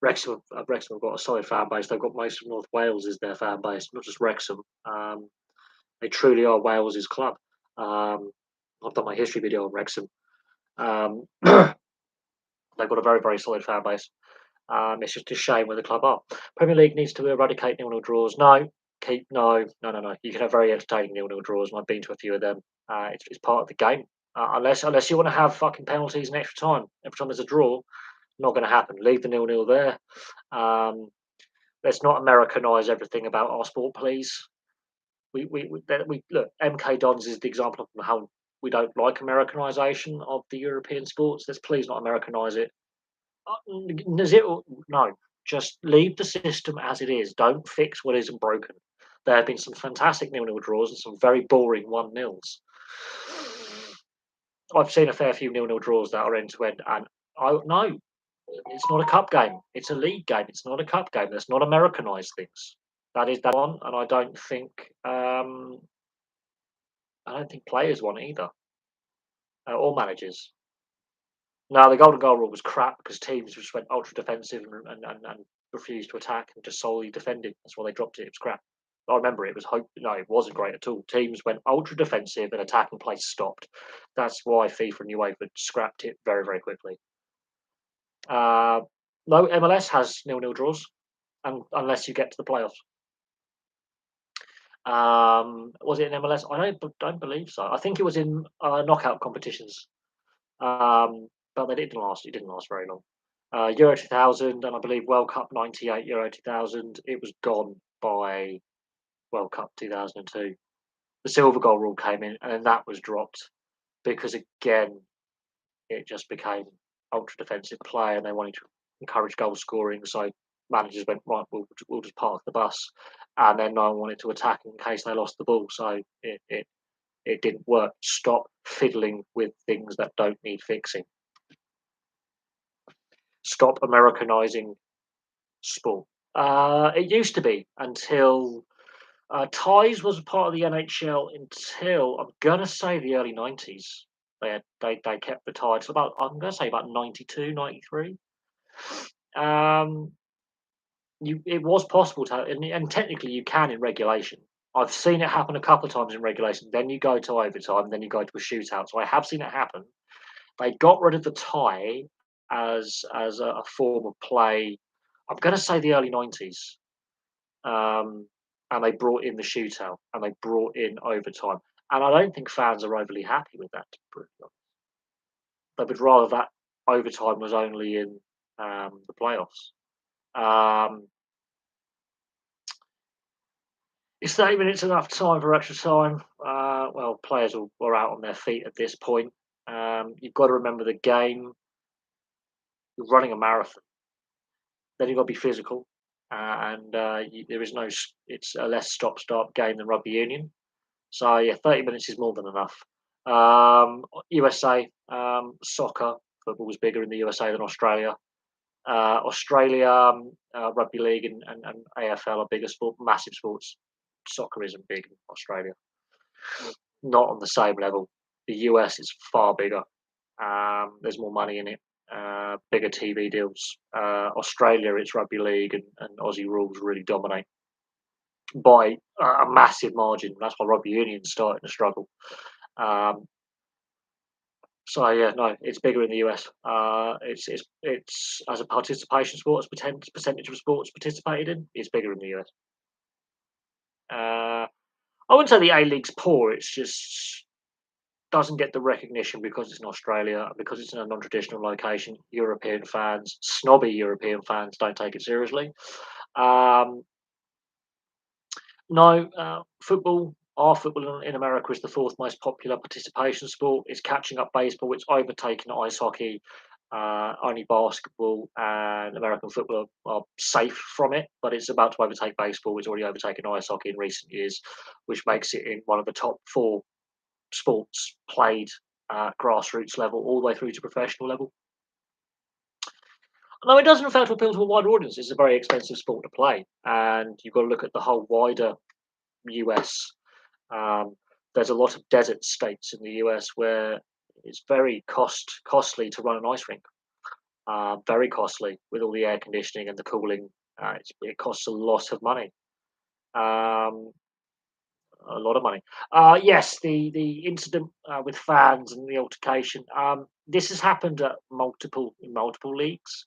Wrexham have got a solid fan base. They've got most of North Wales as their fan base, not just Wrexham. They truly are Wales's club. Um, I've done my history video on Wrexham. They've got a very, very solid fan base. It's just a shame where the club are. Premier League needs to eradicate nil-nil draws. No. You can have very entertaining nil-nil draws, and I've been to a few of them. It's part of the game. Unless you want to have fucking penalties and extra time. Every time there's a draw, not going to happen. Leave the nil-nil there. Um, let's not Americanise everything about our sport, please. We look. MK Dons is the example of how we don't like Americanisation of the European sports. Let's please not Americanise it. No, just leave the system as it is. Don't fix what isn't broken. There have been some fantastic nil-nil draws and some very boring 1-0s. I've seen a fair few nil-nil draws that are end-to-end, and I no, it's not a cup game. It's a league game. It's not a cup game. Let's not Americanise things. That is that one, and I don't think players want either, or managers. No, the golden goal rule was crap because teams just went ultra defensive and refused to attack and just solely defended. That's why they dropped it. It was crap. I remember it was hope. No, it wasn't great at all. Teams went ultra defensive and attacking play stopped. That's why FIFA and UEFA scrapped it very, very quickly. Uh, no, MLS has nil-nil draws, and unless you get to the playoffs. Was it in MLS? I don't believe so. I think it was in knockout competitions. But they didn't last. It didn't last very long. Euro 2000 and I believe World Cup 98, Euro 2000. It was gone by World Cup 2002. The silver goal rule came in, and then that was dropped because again, it just became ultra defensive play, and they wanted to encourage goal scoring. So managers went right. We'll just park the bus, and then no one wanted to attack in case they lost the ball. So it didn't work. Stop fiddling with things that don't need fixing. Stop Americanizing sport. It used to be until ties was part of the NHL until I'm gonna say the early 90s. They kept the ties about I'm gonna say about 92, 93. Um, it was possible to and technically you can in regulation. I've seen it happen a couple of times in regulation. Then you go to overtime, then you go to a shootout. So I have seen it happen. They got rid of the tie as a form of play. I'm going to say the early 90s, and they brought in the shootout and they brought in overtime. and I don't think fans are overly happy with that. To be brutally honest. They would rather that overtime was only in the playoffs. Um, is 30 minutes enough time for extra time? Well, players are out on their feet at this point. You've got to remember the game. You're running a marathon. Then you've got to be physical, and there is no. It's a less stop-start game than rugby union. So yeah, 30 minutes is more than enough. USA soccer football was bigger in the USA than Australia. Australia rugby league and AFL are bigger sport, massive sports. Soccer isn't big in Australia, not on the same level. The US is far bigger. There's more money in it, bigger TV deals. Australia, it's rugby league and Aussie rules really dominate by a massive margin. That's why rugby union's starting to struggle. Um, so yeah, no, it's bigger in the US. It's as a participation sport, as percentage of sports participated in, it's bigger in the US. I wouldn't say the A League's poor. It's just doesn't get the recognition because it's in Australia, because it's in a non-traditional location. European fans, snobby European fans, don't take it seriously. Um, no, our football in America is the fourth most popular participation sport. It's catching up baseball. It's overtaken ice hockey. Only basketball and American football are safe from it, but it's about to overtake baseball. It's already overtaken ice hockey in recent years, which makes it in one of the top four sports played at grassroots level all the way through to professional level. No, it doesn't fail to appeal to a wider audience. It's a very expensive sport to play, and you've got to look at the whole wider US. Um, there's a lot of desert states in the US where it's very costly to run an ice rink. Very costly with all the air conditioning and the cooling. It costs a lot of money. Um, a lot of money. Yes, the incident with fans and the altercation. This has happened at multiple leagues.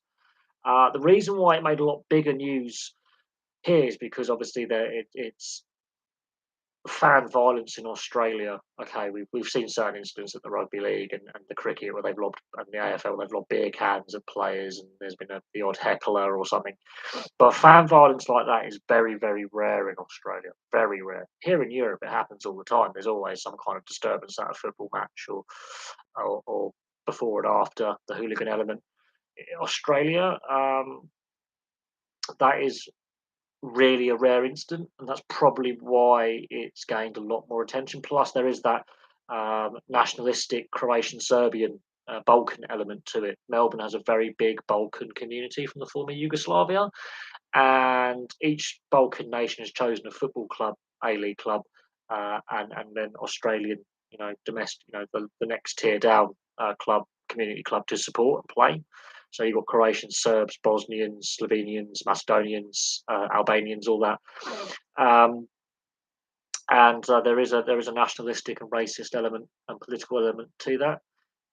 The reason why it made a lot bigger news here is because obviously it's fan violence in Australia. Okay, we've seen certain incidents at the rugby league and the cricket where they've lobbed and the AFL they've lobbed beer cans at players and there's been the odd heckler or something. But fan violence like that is very rare in Australia. Very rare. Here in Europe, it happens all the time. There's always some kind of disturbance at a football match or before and after the hooligan element. In Australia, that is really a rare incident, and that's probably why it's gained a lot more attention. Plus, there is that nationalistic Croatian Serbian Balkan element to it. Melbourne has a very big Balkan community from the former Yugoslavia, and each Balkan nation has chosen a football club, A League club, and then Australian, domestic, the next tier down club, community club to support and play. So you've got Croatians, Serbs, Bosnians, Slovenians, Macedonians, Albanians, all that. Um, and there is a nationalistic and racist element and political element to that,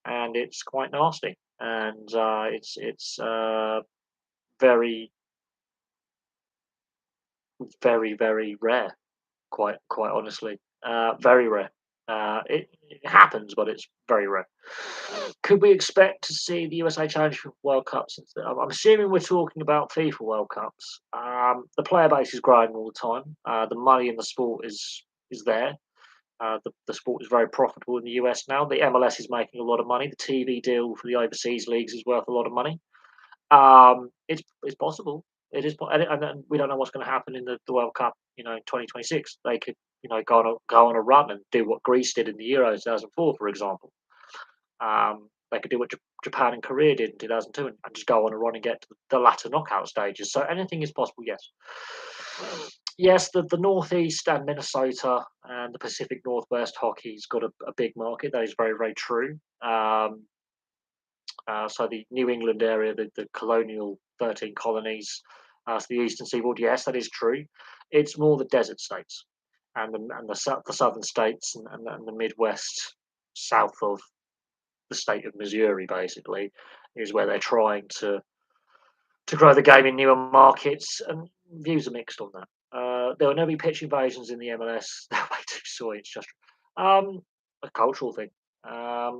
and it's quite nasty. And it's very very rare, quite honestly, very rare. It happens, but it's very rare. Could we expect to see the USA challenge for World Cup? Since I'm assuming we're talking about FIFA World Cups. The player base is growing all the time. The money in the sport is there. The sport is very profitable in the US now. The MLS is making a lot of money. The TV deal for the overseas leagues is worth a lot of money. It's possible. It is, and we don't know what's going to happen in the World Cup. 2026. They could, go on a run and do what Greece did in the Euro 2004, for example. They could do what Japan and Korea did in 2002 and just go on a run and get to the latter knockout stages. So anything is possible. Yes. Yes, the Northeast and Minnesota and the Pacific Northwest hockey's got a big market. That is very true. So the New England area, the colonial 13 colonies, so the eastern seaboard, yes, that is true. It's more the desert states the southern states and the Midwest, south of the state of Missouri, basically, is where they're trying to grow the game in newer markets. And views are mixed on that. There will never be pitch invasions in the MLS. They're way too soy. It's just A cultural thing.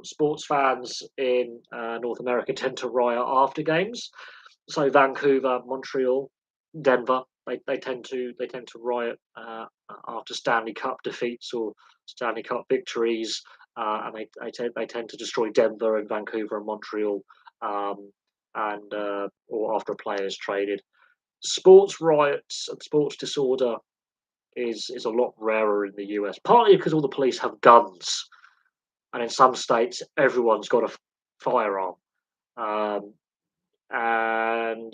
Sports fans in North America tend to riot after games. So Vancouver, Montreal, Denver, they tend to riot after Stanley Cup defeats or Stanley Cup victories, and they tend to destroy Denver and Vancouver and Montreal, um, and or after a player is traded. Sports riots and sports disorder is a lot rarer in the US, partly because all the police have guns, and in some states everyone's got a firearm. Um, and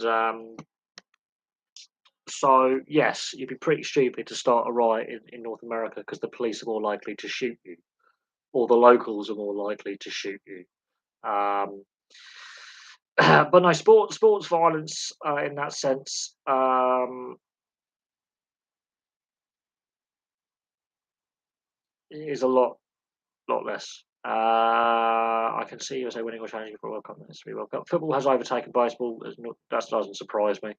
So yes, you'd be pretty stupid to start a riot in North America because the police are more likely to shoot you, or the locals are more likely to shoot you. Um, but no, sports violence in that sense is a lot less. I can see USA winning or challenging for a World Cup. History World Cup. Football has overtaken baseball. That doesn't surprise me.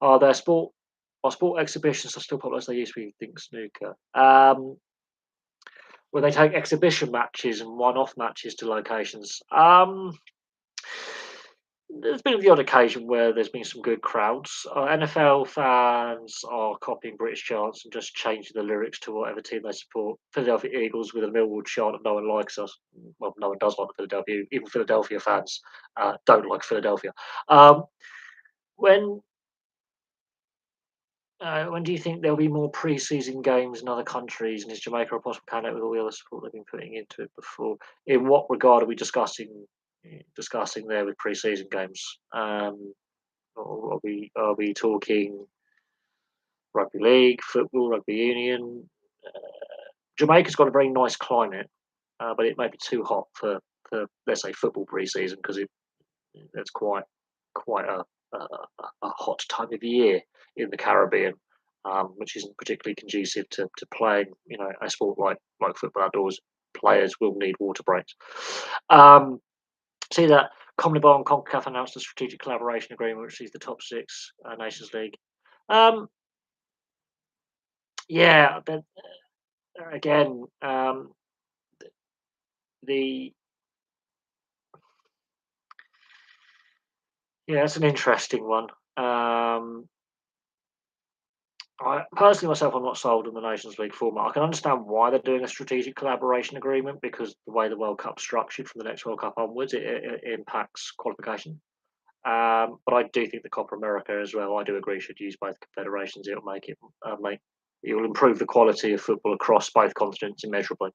Their sport, our sport exhibitions are still popular as they used to be. Think snooker. Where they take exhibition matches and one-off matches to locations. There's been the odd occasion where there's been some good crowds. NFL fans are copying British chants and just changing the lyrics to whatever team they support. Philadelphia Eagles with a Millwall chant of "No one likes us." Well, no one does like the Philadelphia. Even Philadelphia fans don't like Philadelphia. Um, when when do you think there'll be more pre-season games in other countries? And is Jamaica a possible candidate with all the other support they've been putting into it before? In what regard are we discussing there with pre-season games? Or are we talking rugby league, football, rugby union? Jamaica's got a very nice climate, but it may be too hot for let's say football pre-season because it's quite a hot time of year in the Caribbean, which isn't particularly conducive to playing. A sport like football outdoors. Players will need water breaks. See that CONMEBOL and CONCACAF announced a strategic collaboration agreement, which sees the top six Nations League. Um, yeah, but again, the yeah, that's an interesting one. I personally myself, I'm not sold on the Nations League format. I can understand why they're doing a strategic collaboration agreement because the way the World Cup's structured from the next World Cup onwards, it impacts qualification. But I do think the Copa America as well. I do agree should use both confederations. It will improve the quality of football across both continents immeasurably.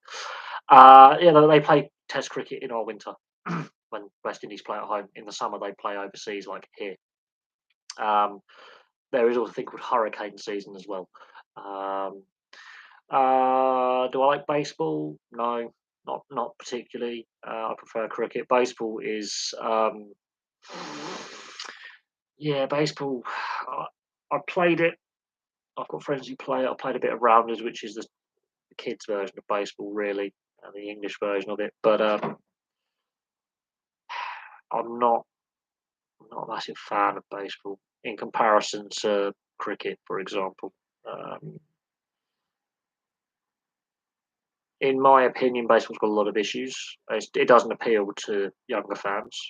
They play Test cricket in our winter when West Indies play at home. In the summer, they play overseas like here. Um, there is also a thing called hurricane season as well. Um, do I like baseball? No, not particularly. I prefer cricket. Baseball is yeah, baseball. I played it. I've got friends who play it. I played a bit of rounders, which is the kids' version of baseball, really, the English version of it. But I'm not a massive fan of baseball in comparison to cricket, for example. Um, in my opinion, baseball's got a lot of issues. It doesn't appeal to younger fans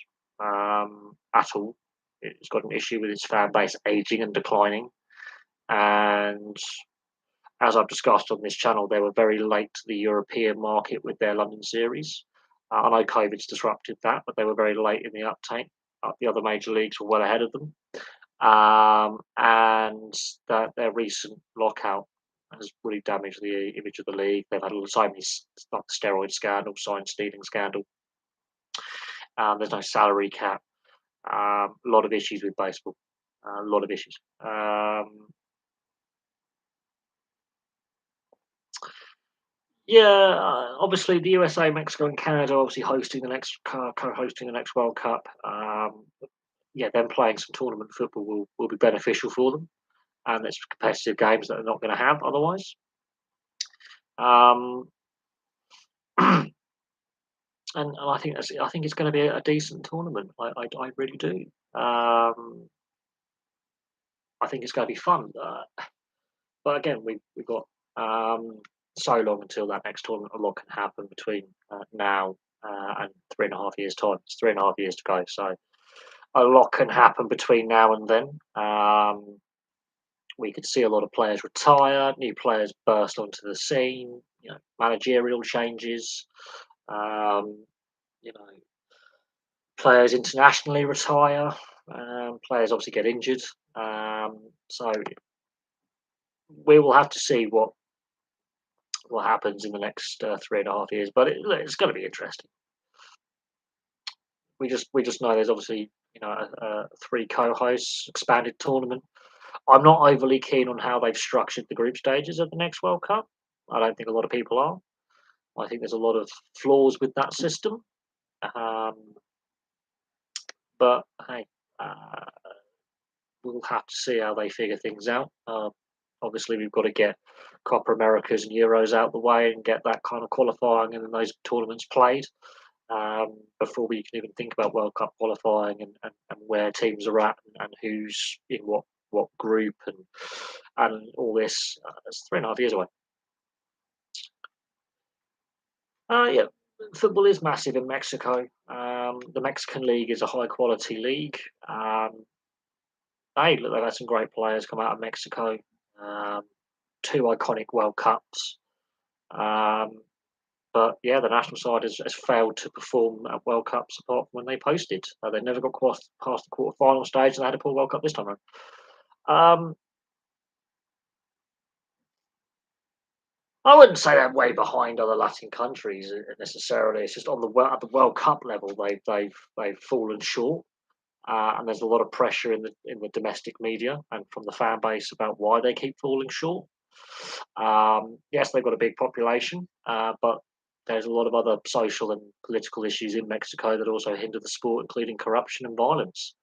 at all. It's got an issue with its fan base aging and declining. And as I've discussed on this channel, they were very late to the European market with their London series. I know COVID's disrupted that, but they were very late in the uptake. The other major leagues were well ahead of them. And that their recent lockout has really damaged the image of the league. They've had so many steroid scandal, sign stealing scandal. There's no salary cap. A lot of issues with baseball. A lot of issues. Yeah, obviously the USA, Mexico, and Canada obviously hosting the next co-hosting the next World Cup. Yeah, them playing some tournament football will be beneficial for them, and it's competitive games that they're not going to have otherwise. Um, and I think it's going to be a decent tournament. I really do. I think it's going to be fun. But again, we've got so long until that next tournament. A lot can happen between now and 3.5 years' time. It's 3.5 years to go, so a lot can happen between now and then. We could see a lot of players retire, new players burst onto the scene, managerial changes, um, you know, players internationally retire, players obviously get injured. So we will have to see what happens in the next 3.5 years, but it's going to be interesting. We just know there's obviously three co-hosts, expanded tournament. I'm not overly keen on how they've structured the group stages of the next World Cup. I don't think a lot of people are. I think there's a lot of flaws with that system. Um, but hey, uh, we'll have to see how they figure things out. Obviously, we've got to get Copa Americas and Euros out the way and get that kind of qualifying and then those tournaments played before we can even think about World Cup qualifying and where teams are at and who's in what group and all this. It's 3.5 years away. Yeah, football is massive in Mexico. The Mexican league is a high quality league. Hey, look, they've had some great players come out of Mexico. Um, two iconic World Cups. Um, but yeah, the national side has failed to perform at World Cups apart from when they posted. They never got past the quarter final stage and they had a poor World Cup this time around. Um, I wouldn't say they're way behind other Latin countries necessarily. It's just at the World Cup level they've fallen short. And there's a lot of pressure in the domestic media and from the fan base about why they keep falling short. Yes, they've got a big population, but there's a lot of other social and political issues in Mexico that also hinder the sport, including corruption and violence.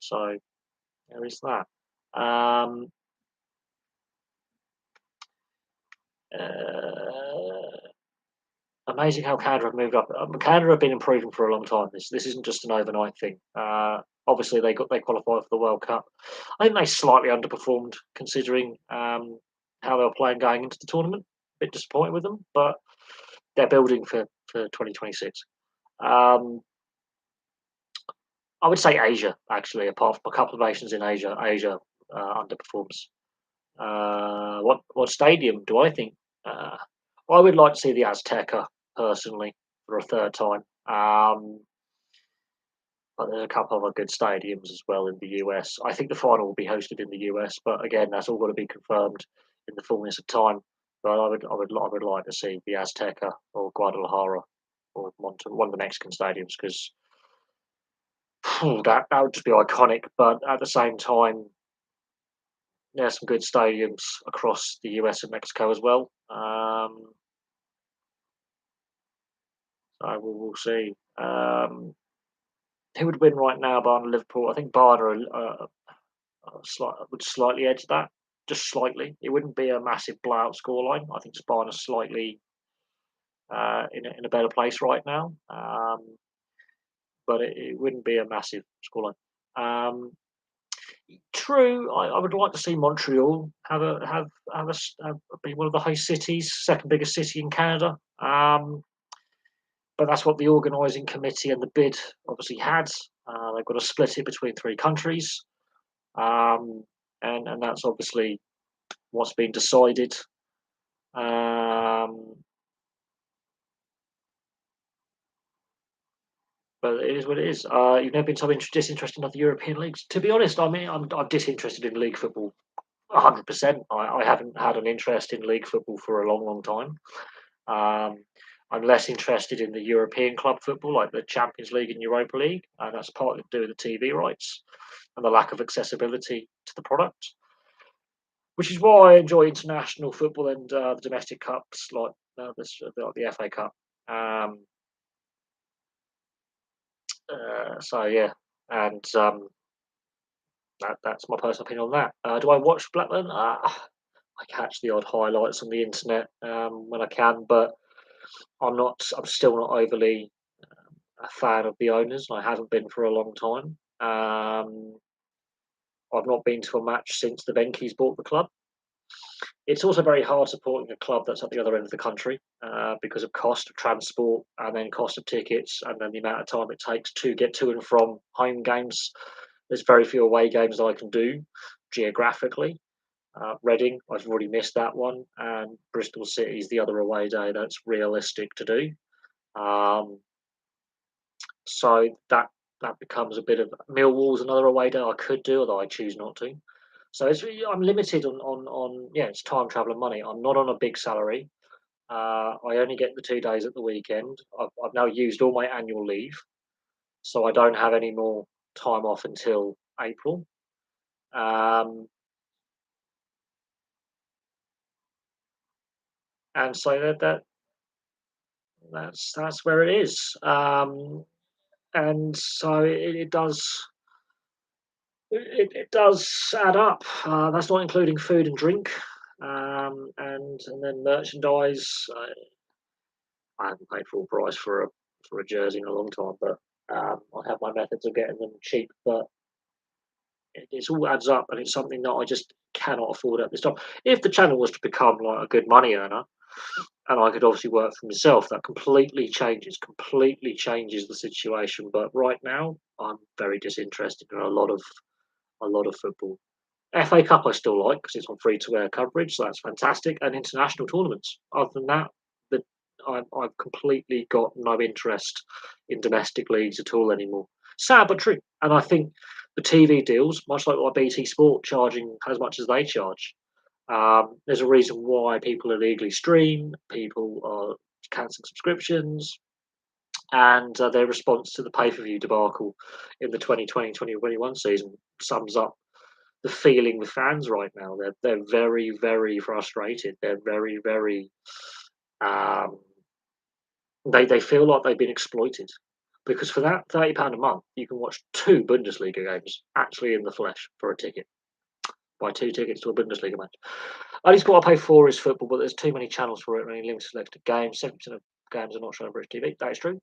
So there is that. Um, uh, Amazing how Canada have moved up. Canada have been improving for a long time. This isn't just an overnight thing. Obviously, they qualified for the World Cup. I think they slightly underperformed considering how they were playing going into the tournament. A bit disappointed with them, but they're building for 2026. Um, I would say Asia actually, apart from a couple of nations in Asia. Asia underperforms. What stadium do I think? Uh, I would like to see the Azteca personally for a third time. But there's a couple of other good stadiums as well in the US. I think the final will be hosted in the US, but again, that's all got to be confirmed in the fullness of time. But I would like to see the Azteca or Guadalajara or one of the Mexican stadiums because that would just be iconic. But at the same time, there's some good stadiums across the US and Mexico as well. So we'll see. Who would win right now, Bayern and Liverpool? I think Bayern would slightly edge that, just slightly. It wouldn't be a massive blowout scoreline. I think Bayern are slightly in a better place right now, but it wouldn't be a massive scoreline. True, I would like to see Montreal have be one of the host cities, second biggest city in Canada. But that's what the organising committee and the bid obviously had. They've got to split it between three countries, um, and that's obviously what's been decided. Um, but it is what it is. You've never been so disinterested in other European leagues. To be honest, I mean, I'm disinterested in league football 100%. I haven't had an interest in league football for a long, long time. I'm less interested in the European club football, like the Champions League and Europa League, and that's partly to do with the TV rights and the lack of accessibility to the product. Which is why I enjoy international football and the domestic cups like the FA Cup. Um, so yeah, and that's my personal opinion on that. Do I watch Blackburn? I catch the odd highlights on the internet when I can, but I'm not. I'm still not overly a fan of the owners. I haven't been for a long time. I've not been to a match since the Venkies bought the club. It's also very hard supporting a club that's at the other end of the country because of cost of transport and then cost of tickets and then the amount of time it takes to get to and from home games. There's very few away games that I can do geographically. Reading, I've already missed that one, and Bristol City is the other away day that's realistic to do. Um, so that becomes a bit of Millwall's another away day I could do, although I choose not to. So I'm limited on yeah, it's time, travel, and money. I'm not on a big salary. I only get the 2 days at the weekend. I've now used all my annual leave, so I don't have any more time off until April. Um, and so that's where it is. And so it does it does add up. That's not including food and drink, and then merchandise. I haven't paid full price for a jersey in a long time, but I have my methods of getting them cheap. But it's all adds up, and it's something that I just cannot afford at this time. If the channel was to become like a good money earner, and I could obviously work for myself, that completely changes the situation. But right now, I'm very disinterested in a lot of football. FA Cup I still like because it's on free to air coverage, so that's fantastic. And international tournaments. Other than that, the, I've completely got no interest in domestic leagues at all anymore. Sad but true. And I think the TV deals, much like BT Sport charging as much as they charge, there's a reason why people illegally stream, people are cancelling subscriptions, and their response to the pay per view debacle in the 2020-2021 season sums up the feeling with fans right now. They're very frustrated. They're very um, they feel like they've been exploited because for that £30 a month you can watch two Bundesliga games actually in the flesh for a ticket. Buy two tickets to a Bundesliga match. Only sport I pay for is football, but there's too many channels for it and only limited selected games. 70% of games are not shown on British TV. That is true.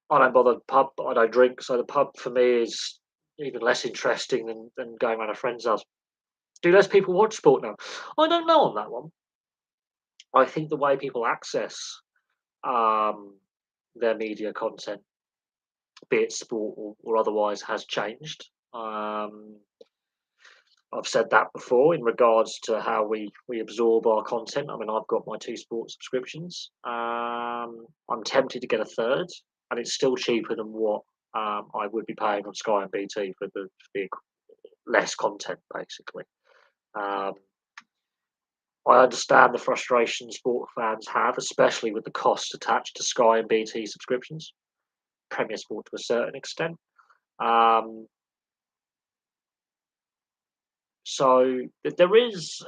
I don't bother pub. I don't drink, so the pub for me is even less interesting than going around a friend's house. Do less people watch sport now? I don't know on that one. I think the way people access um, their media content, be it sport or otherwise, has changed. I've said that before in regards to how we absorb our content. I mean, I've got my two sports subscriptions. I'm tempted to get a third, and it's still cheaper than what I would be paying on Sky and BT for the less content, basically. Um, I understand the frustration sport fans have, especially with the costs attached to Sky and BT subscriptions, Premier Sport to a certain extent. Um, so there is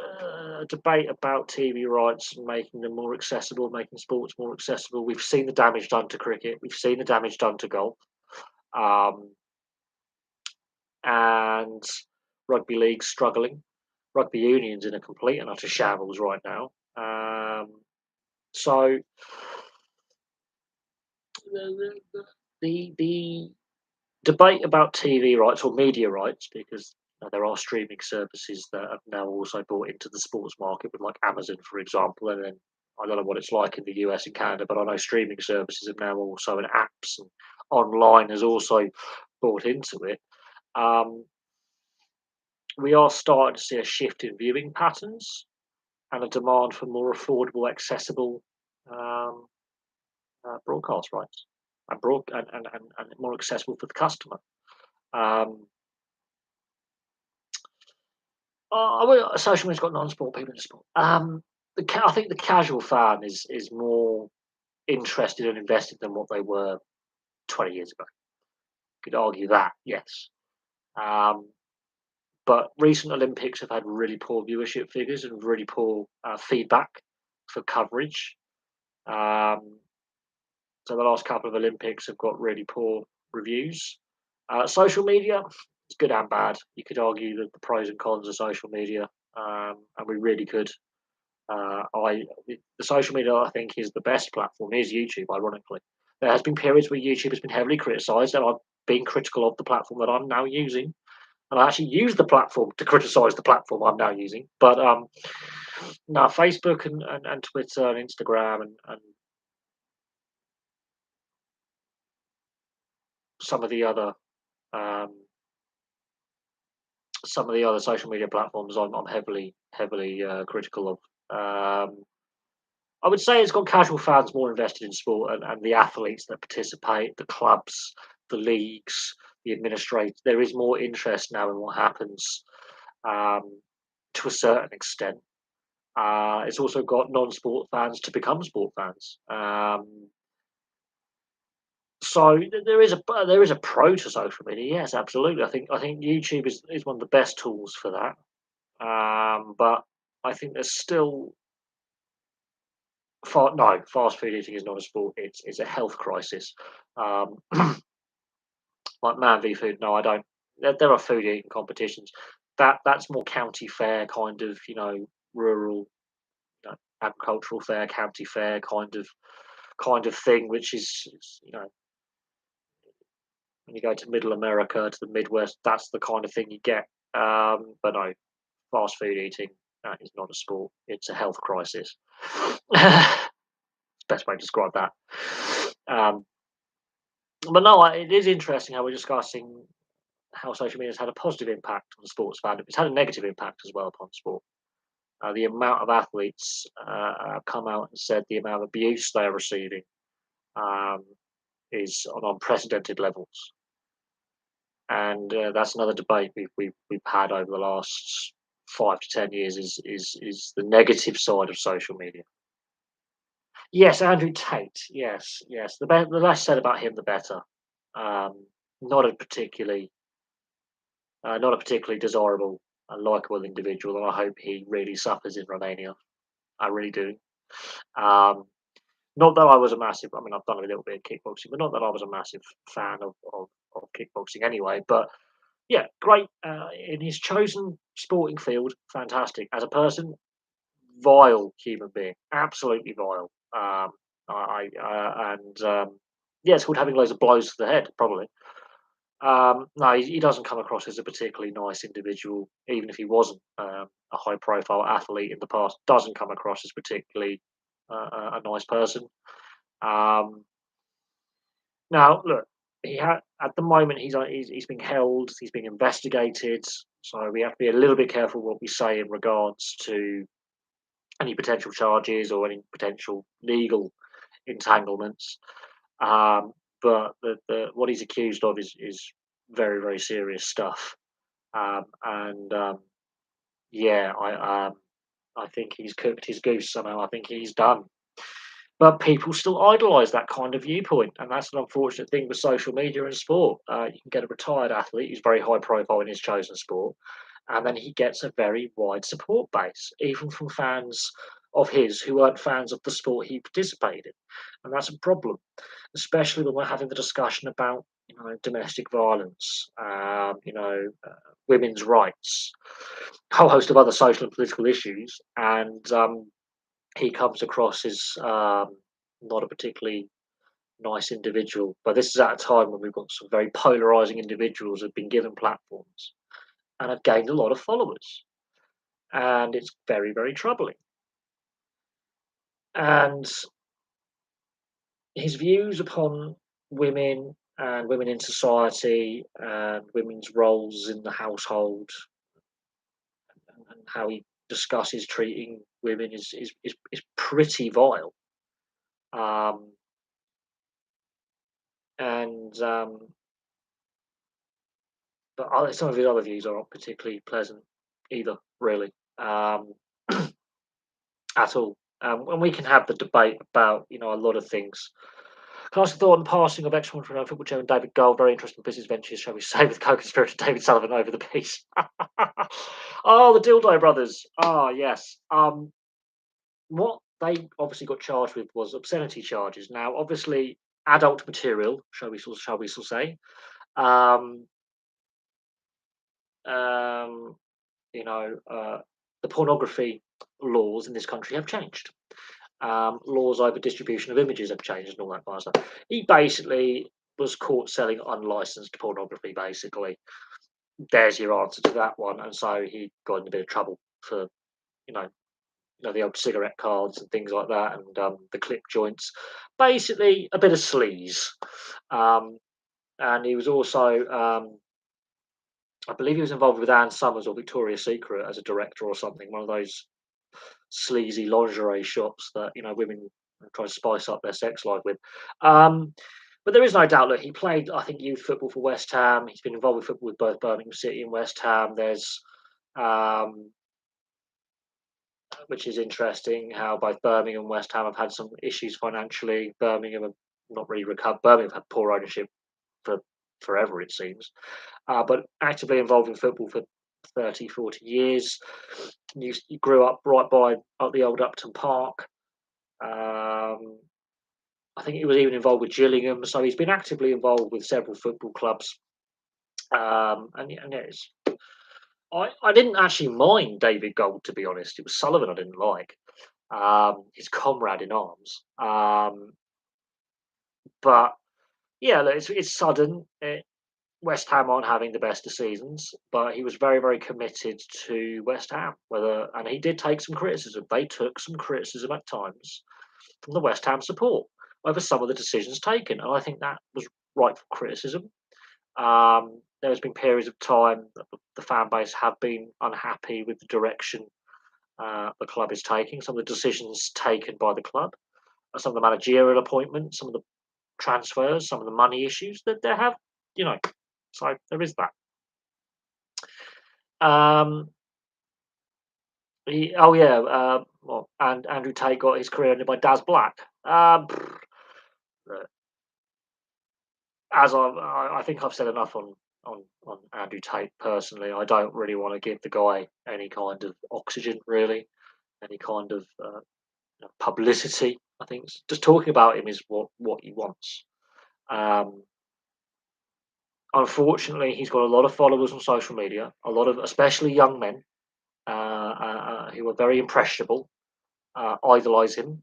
a debate about TV rights and making them more accessible, making sports more accessible. We've seen the damage done to cricket. We've seen the damage done to golf, um, and rugby league struggling. Rugby union's in a complete and utter shambles right now. So the debate about TV rights or media rights, because there are streaming services that have now also bought into the sports market, with like Amazon, for example, and then I don't know what it's like in the US and Canada, but I know streaming services have now also and apps and online has also bought into it. Um, we are starting to see a shift in viewing patterns and a demand for more affordable, accessible um, broadcast rights and more accessible for the customer. Um, Social media's got non-sport people in sport. I think the casual fan is more interested and invested than what they were 20 years ago. Could argue that, yes. Um, but recent Olympics have had really poor viewership figures and really poor feedback for coverage. Um, so the last couple of Olympics have got really poor reviews. Social media, it's good and bad. You could argue that the pros and cons of social media, and we really could. The social media I think is the best platform is YouTube. Ironically, there has been periods where YouTube has been heavily criticised, and I've been critical of the platform that I'm now using. and I actually use the platform to criticise the platform I'm now using. But no, Facebook and Twitter and Instagram and some of the other um, some of the other social media platforms I'm heavily critical of. I would say it's got casual fans more invested in sport and the athletes that participate, the clubs, the leagues, the administrators. There is more interest now in what happens um, to a certain extent. It's also got non-sport fans to become sport fans. So there is a pro to social media. Yes, absolutely. I think YouTube is one of the best tools for that. But I think there's still no, fast food eating is not a sport. It's a health crisis. Um, like man v food. No, I don't. There are food eating competitions. That's more county fair kind of rural agricultural fair, county fair kind of thing, which is when you go to Middle America to the Midwest, that's the kind of thing you get. But no, fast food eating that is not a sport. It's a health crisis. Best way to describe that. Um, but no, it is interesting how we're discussing how social media has had a positive impact on the sports fandom. It's had a negative impact as well upon sport. The amount of athletes have come out and said the amount of abuse they are receiving um, is on unprecedented levels, and that's another debate we've had over the last 5 to 10 years. Is the negative side of social media? Yes, Andrew Tate. Yes, yes. The less said about him, the better. Um, not a particularly not a particularly desirable and likable individual, and I hope he really suffers in Romania. I really do. Um, Not that I was a massive. I mean, I've done a little bit of kickboxing, but not that I was a massive fan of kickboxing anyway. But yeah, great in his chosen sporting field. Fantastic as a person, vile human being, absolutely vile. And yeah, it's called having loads of blows to the head, probably. No, he doesn't come across as a particularly nice individual, even if he wasn't a high-profile athlete in the past. Doesn't come across as particularly a nice person. Um, Now, look, he had at the moment he's being held, he's being investigated, so we have to be a little bit careful what we say in regards to any potential charges or any potential legal entanglements. Um, but the what he's accused of is very very serious stuff. And yeah, I think he's cooked his goose somehow. I think he's done. But people still idolise that kind of viewpoint, and that's an unfortunate thing with social media and sport. You can get a retired athlete who's very high profile in his chosen sport, and then he gets a very wide support base, even from fans of his who weren't fans of the sport he participated in, and that's a problem, especially when we're having the discussion about domestic violence, women's rights, a whole host of other social and political issues, and he comes across as not a particularly nice individual. But this is at a time when we've got some very polarizing individuals who've been given platforms and have gained a lot of followers. And it's very, very troubling. And his views upon women and women in society and women's roles in the household and how he discusses treating women is pretty vile. Um, and But some of his other views aren't particularly pleasant either, really, at all. And we can have the debate about a lot of things. Last thought on the passing of ex-Montreal football chairman David Gold. Very interesting business ventures, shall we say, with co-conspirator David Sullivan over the piece. Oh, the Dildo Brothers. Ah, yes. What they obviously got charged with was obscenity charges. Now, obviously, adult material, shall we still say. Um, um, you know, the pornography laws in this country have changed. Laws over distribution of images have changed and all that kind of stuff. He basically was caught selling unlicensed pornography, basically. there's your answer to that one. And so he got in a bit of trouble for you know the old cigarette cards and things like that, and the clip joints. Basically, a bit of sleaze. Um, and he was also, I believe, he was involved with Anne Summers or Victoria's Secret as a director or something. One of those sleazy lingerie shops that women try to spice up their sex life with. Um, but there is no doubt that he played, I think, youth football for West Ham. He's been involved with football with both Birmingham City and West Ham. There's um, which is interesting how both Birmingham and West Ham have had some issues financially. Birmingham have not really recovered. Birmingham have had poor ownership for forever, it seems, but actively involved in football for 30, 40 years. You grew up right by up the old Upton Park. Um, I think he was even involved with Gillingham, so he's been actively involved with several football clubs. And yeah, I didn't actually mind David Gold, to be honest. It was Sullivan I didn't like, his comrade in arms. But yeah, look, it's sudden. West Ham aren't having the best of seasons, but he was very, very committed to West Ham. And he did take some criticism. They took some criticism at times from the West Ham support over some of the decisions taken, and I think that was rightful criticism. There has been periods of time that the fan base have been unhappy with the direction the club is taking, some of the decisions taken by the club, some of the managerial appointments, some of the transfers, some of the money issues that they have, you know. So there is that. Um, oh yeah, well, and Andrew Tate got his career ended by Daz Black. Look, as I think I've said enough on Andrew Tate personally. I don't really want to give the guy any kind of oxygen, really, any kind of publicity. I think just talking about him is what he wants. Um, Unfortunately, he's got a lot of followers on social media, a lot of especially young men who are very impressionable, idolise him,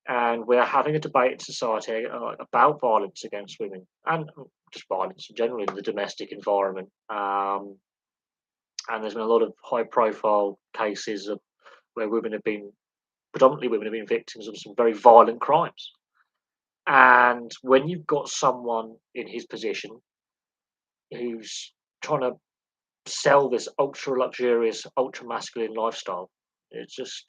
and we're having a debate in society about violence against women and just violence in general in the domestic environment. And there's been a lot of high-profile cases of where predominantly women have been victims of some very violent crimes. And when you've got someone in his position who's trying to sell this ultra luxurious, ultra masculine lifestyle, it's just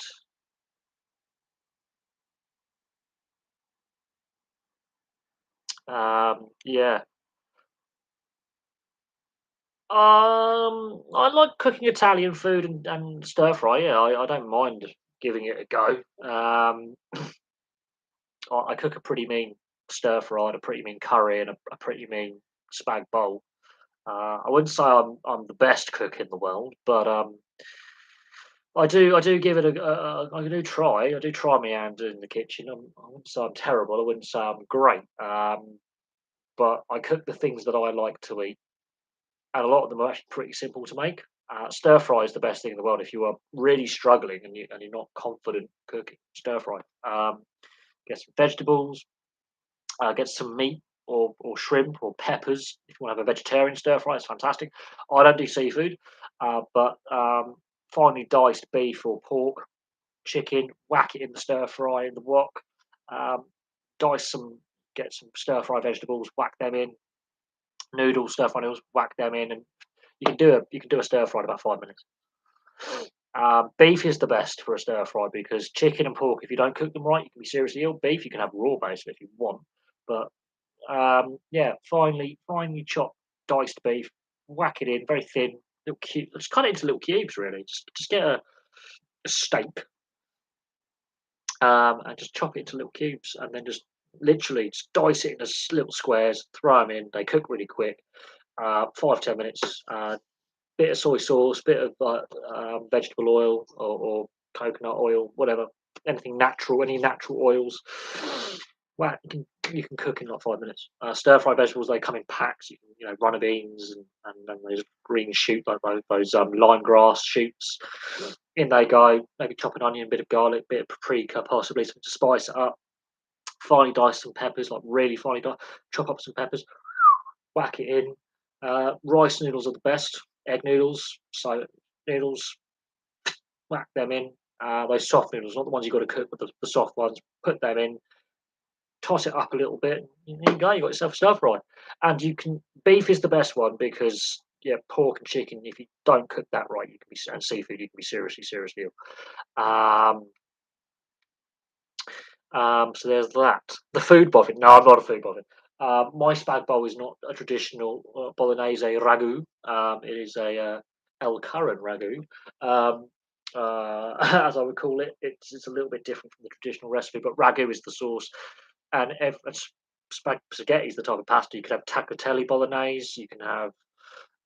yeah. I like cooking Italian food and stir fry. Yeah, I don't mind giving it a go. I cook a pretty mean stir fry, and a pretty mean curry, and a pretty mean spag bowl. I wouldn't say I'm the best cook in the world, but I do give it I do try my hand in the kitchen. I wouldn't say I'm terrible. I wouldn't say I'm great. But I cook the things that I like to eat, and a lot of them are actually pretty simple to make. Stir fry is the best thing in the world if you are really struggling and you're not confident cooking. Stir fry. Get some vegetables, get some meat or shrimp or peppers. If you want to have a vegetarian stir fry, it's fantastic. I don't do seafood, but finely diced beef or pork, chicken, whack it in the stir fry in the wok. Um, dice some, get some stir fry vegetables, whack them in. Noodles, stir fry noodles, whack them in, and you can do a stir fry in about 5 minutes. Beef is the best for a stir fry because chicken and pork, if you don't cook them right, you can be seriously ill. Beef, you can have raw basically if you want, but yeah, finely chopped diced beef, whack it in very thin, little cube. Just cut it into little cubes, really. Just get a steak, and just chop it into little cubes, and then just literally just dice it into little squares. Throw them in. They cook really quick. 5 10 minutes. Bit of soy sauce, bit of vegetable oil or coconut oil, whatever, anything natural, any natural oils. Wow, you can cook in like 5 minutes. Stir fry vegetables, they come in packs. You can runner beans and those green shoot like those lime grass shoots. In they go. Maybe chop an onion, bit of garlic, bit of paprika, possibly something to spice it up. Finely dice some peppers, like really finely diced. Chop up some peppers, whack it in. Rice noodles are the best. Egg noodles, so noodles, whack them in. Those soft noodles, not the ones you got to cook, but the soft ones. Put them in, toss it up a little bit. And there you go. You got yourself a stir fry. And you can beef is the best one because yeah, pork and chicken. If you don't cook that right, you can be and seafood. You can be seriously ill. So there's that. The food boffin. No, I'm not a food boffin. My spag bowl is not a traditional bolognese ragu. It is a El Curran ragu, um, as I would call it. It's a little bit different from the traditional recipe, but ragu is the sauce, and spaghetti is the type of pasta. You can have tagliatelle bolognese. You can have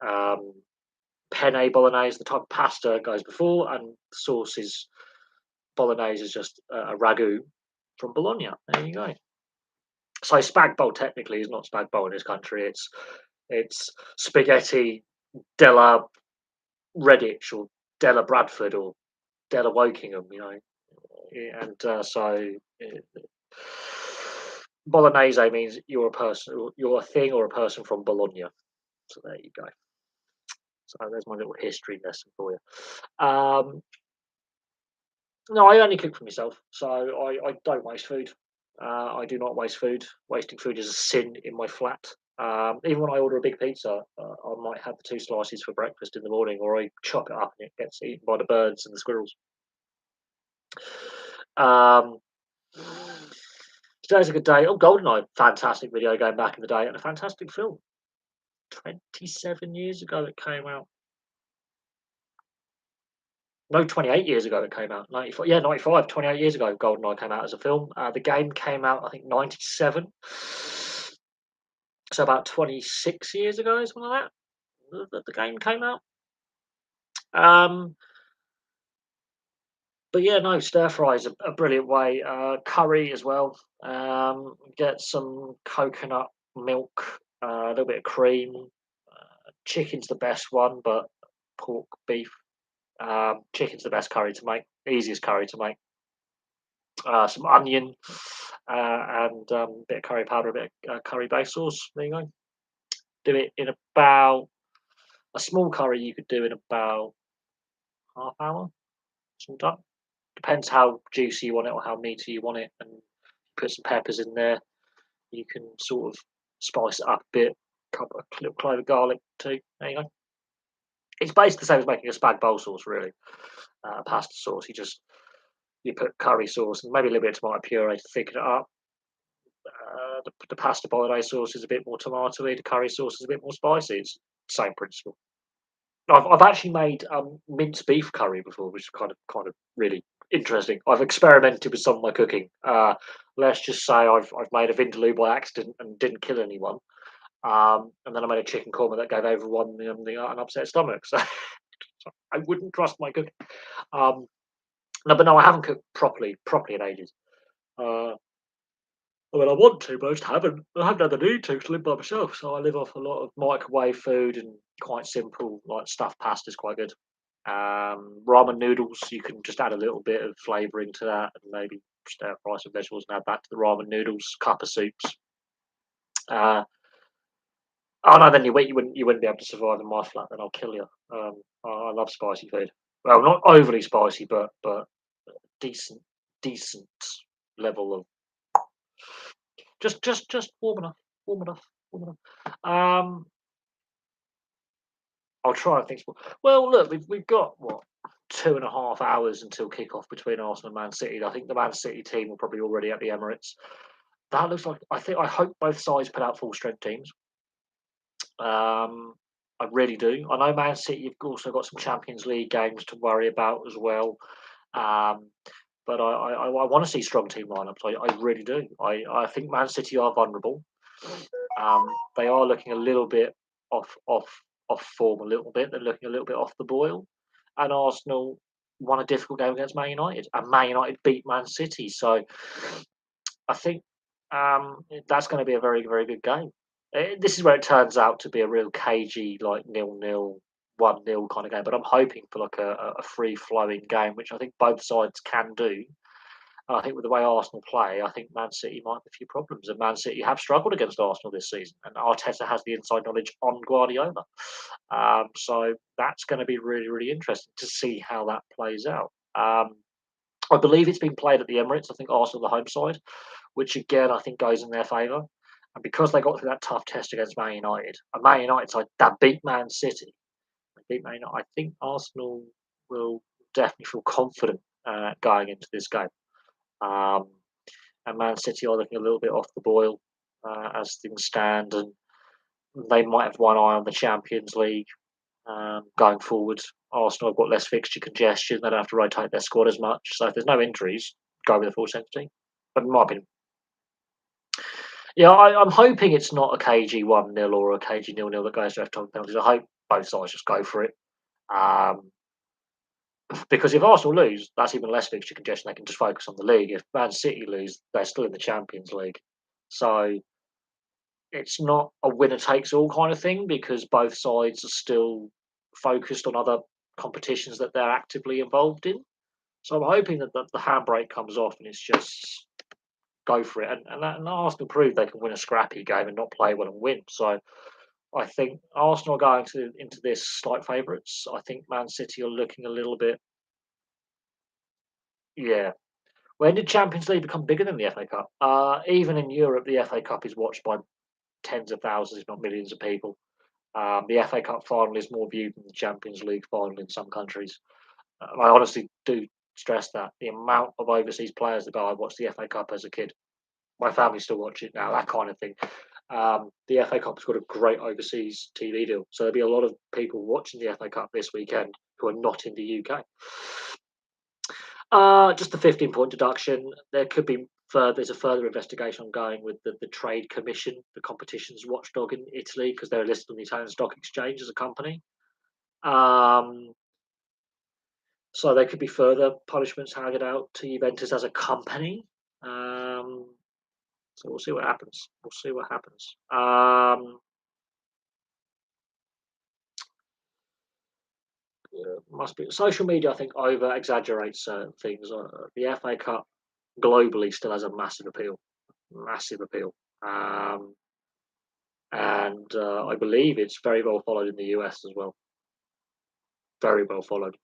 um, penne bolognese. The type of pasta goes before, and the sauce is bolognese is just a ragu from Bologna. There you go. So spag bowl technically is not spag bowl in this country. It's spaghetti della Redditch or della Bradford or della Wokingham. And uh, bolognese means you're a person, you're a thing or a person from Bologna. So there you go. So there's my little history lesson for you. No, I only cook for myself, so I don't waste food. I do not waste food. Wasting food is a sin in my flat. Even when I order a big pizza, I might have the two slices for breakfast in the morning, or I chop it up and it gets eaten by the birds and the squirrels. Um, Today's a good day. Oh, GoldenEye, fantastic video going back in the day, and a fantastic film. 27 years ago it came out. No, 28 years ago it came out. 95, yeah, 95, 28 years ago, GoldenEye came out as a film. The game came out, I think, 97. So about 26 years ago, something like that, the game came out. Um, but yeah, no, stir fry is a brilliant way. Curry as well. Get some coconut milk, a little bit of cream. Chicken's the best one, but pork, beef. Chicken's the best curry to make, easiest curry to make. Some onion, and a bit of curry powder, a bit of curry base sauce. There you go. Do it in about a small curry. You could do in about half hour. It's all done. Depends how juicy you want it or how meaty you want it, and put some peppers in there. You can sort of spice it up a bit. Couple a little clove of garlic too. There you go. It's basically the same as making a spag bowl sauce, really. Pasta sauce. You put curry sauce and maybe a little bit of tomato puree to thicken it up. The pasta bolognese sauce is a bit more tomatoey. The curry sauce is a bit more spicy. It's the same principle. I've actually made minced beef curry before, which is kind of really interesting. I've experimented with some of my cooking. Let's just say I've made a vindaloo by accident and didn't kill anyone. And then I made a chicken korma that gave everyone an upset stomach. So I wouldn't trust my cooking. Um, no, but no, I haven't cooked properly in ages. Uh, I mean, I want to, but I just haven't. I haven't had the need to 'cause I live by myself. So I live off a lot of microwave food and quite simple, like stuffed pasta's quite good. Ramen noodles, you can just add a little bit of flavouring to that and maybe stir fry some vegetables and add that to the ramen noodles. Cup of soups. Uh, oh no, then you wouldn't be able to survive in my flat. Then I'll kill you. I love spicy food. Well, not overly spicy, but decent decent level of just warm enough, warm enough, warm enough. I'll try and think. Well, look, we've got what 2.5 hours until kickoff between Arsenal and Man City. I think the Man City team will probably already at the Emirates. That looks like I hope both sides put out full strength teams. I really do. I know Man City have also got some Champions League games to worry about as well. Um, but I want to see strong team lineups. I really do. I think Man City are vulnerable. They are looking a little bit off form a little bit. They're looking a little bit off the boil. And Arsenal won a difficult game against Man United, and Man United beat Man City. So I think that's going to be a very very good game. This is where it turns out to be a real cagey, like 0-0, 1-0 kind of game. But I'm hoping for like a free flowing game, which I think both sides can do. I think with the way Arsenal play, I think Man City might have a few problems, and Man City have struggled against Arsenal this season, and Arteta has the inside knowledge on Guardiola. So that's going to be really, really interesting to see how that plays out. I believe it's been played at the Emirates. I think Arsenal the home side, which again I think goes in their favour. And because they got through that tough test against Man United, a Man United side that beat Man City, beat Man United, I think Arsenal will definitely feel confident going into this game. Um, and Man City are looking a little bit off the boil as things stand, and they might have one eye on the Champions League going forward. Arsenal have got less fixture congestion; they don't have to rotate their squad as much. So if there's no injuries, go with the full centre team. But in my opinion, yeah, I'm hoping it's not a KG 1-0 or a KG 0-0 that goes to extra time penalties. I hope both sides just go for it. Um, because if Arsenal lose, that's even less fixture congestion. They can just focus on the league. If Man City lose, they're still in the Champions League. So it's not a winner takes all kind of thing because both sides are still focused on other competitions that they're actively involved in. So I'm hoping that the handbrake comes off and it's just go for it. And Arsenal proved they can win a scrappy game and not play well and win. So I think Arsenal are going into this slight favourites. I think Man City are looking a little bit, yeah. When did Champions League become bigger than the FA Cup? Even in Europe, the FA Cup is watched by tens of thousands, if not millions of people. The FA Cup final is more viewed than the Champions League final in some countries. I honestly do stress that the amount of overseas players that go, I watched the FA Cup as a kid. My family still watch it now, that kind of thing. The FA Cup has got a great overseas TV deal, so there'll be a lot of people watching the FA Cup this weekend who are not in the UK. Just the 15-point deduction. There could be further. There's a further investigation ongoing with the Trade Commission, the competitions watchdog in Italy, because they're listed on the Italian Stock Exchange as a company. Um, so there could be further punishments handed out to Juventus as a company. So we'll see what happens. We'll see what happens. Must be social media. I think over exaggerates certain things. The FA Cup globally still has a massive appeal, um, and I believe it's very well followed in the US as well. Very well followed,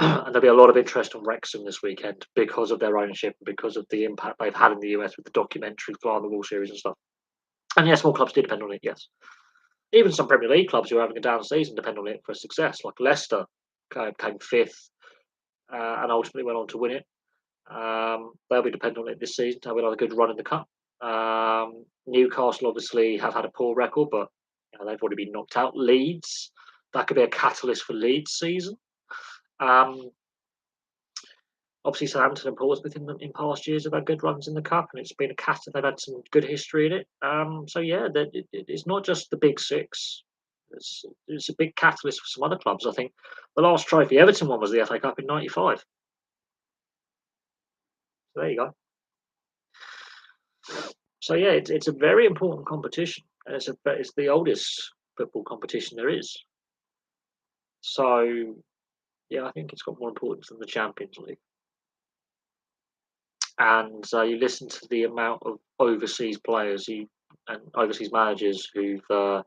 and there'll be a lot of interest on Wrexham this weekend because of their ownership and because of the impact they've had in the US with the documentary Fly on the Wall series and stuff. And yes, small clubs do depend on it. Yes, even some Premier League clubs who are having a down season depend on it for success. Like Leicester came fifth and ultimately went on to win it. They'll be dependent on it this season to have another good run in the cup. Newcastle obviously have had a poor record, but they've already been knocked out. Leeds, that could be a catalyst for Leeds' season. Obviously, Southampton and Portsmouth in past years have had good runs in the cup, and it's been a catalyst. They've had some good history in it. So yeah, it's not just the big six. It's a big catalyst for some other clubs. I think the last trophy Everton won was the FA Cup in '95. So there you go. So yeah, it's a very important competition, and it's the oldest football competition there is. So yeah, I think it's got more importance than the Champions League. And you listen to the amount of overseas players and overseas managers who've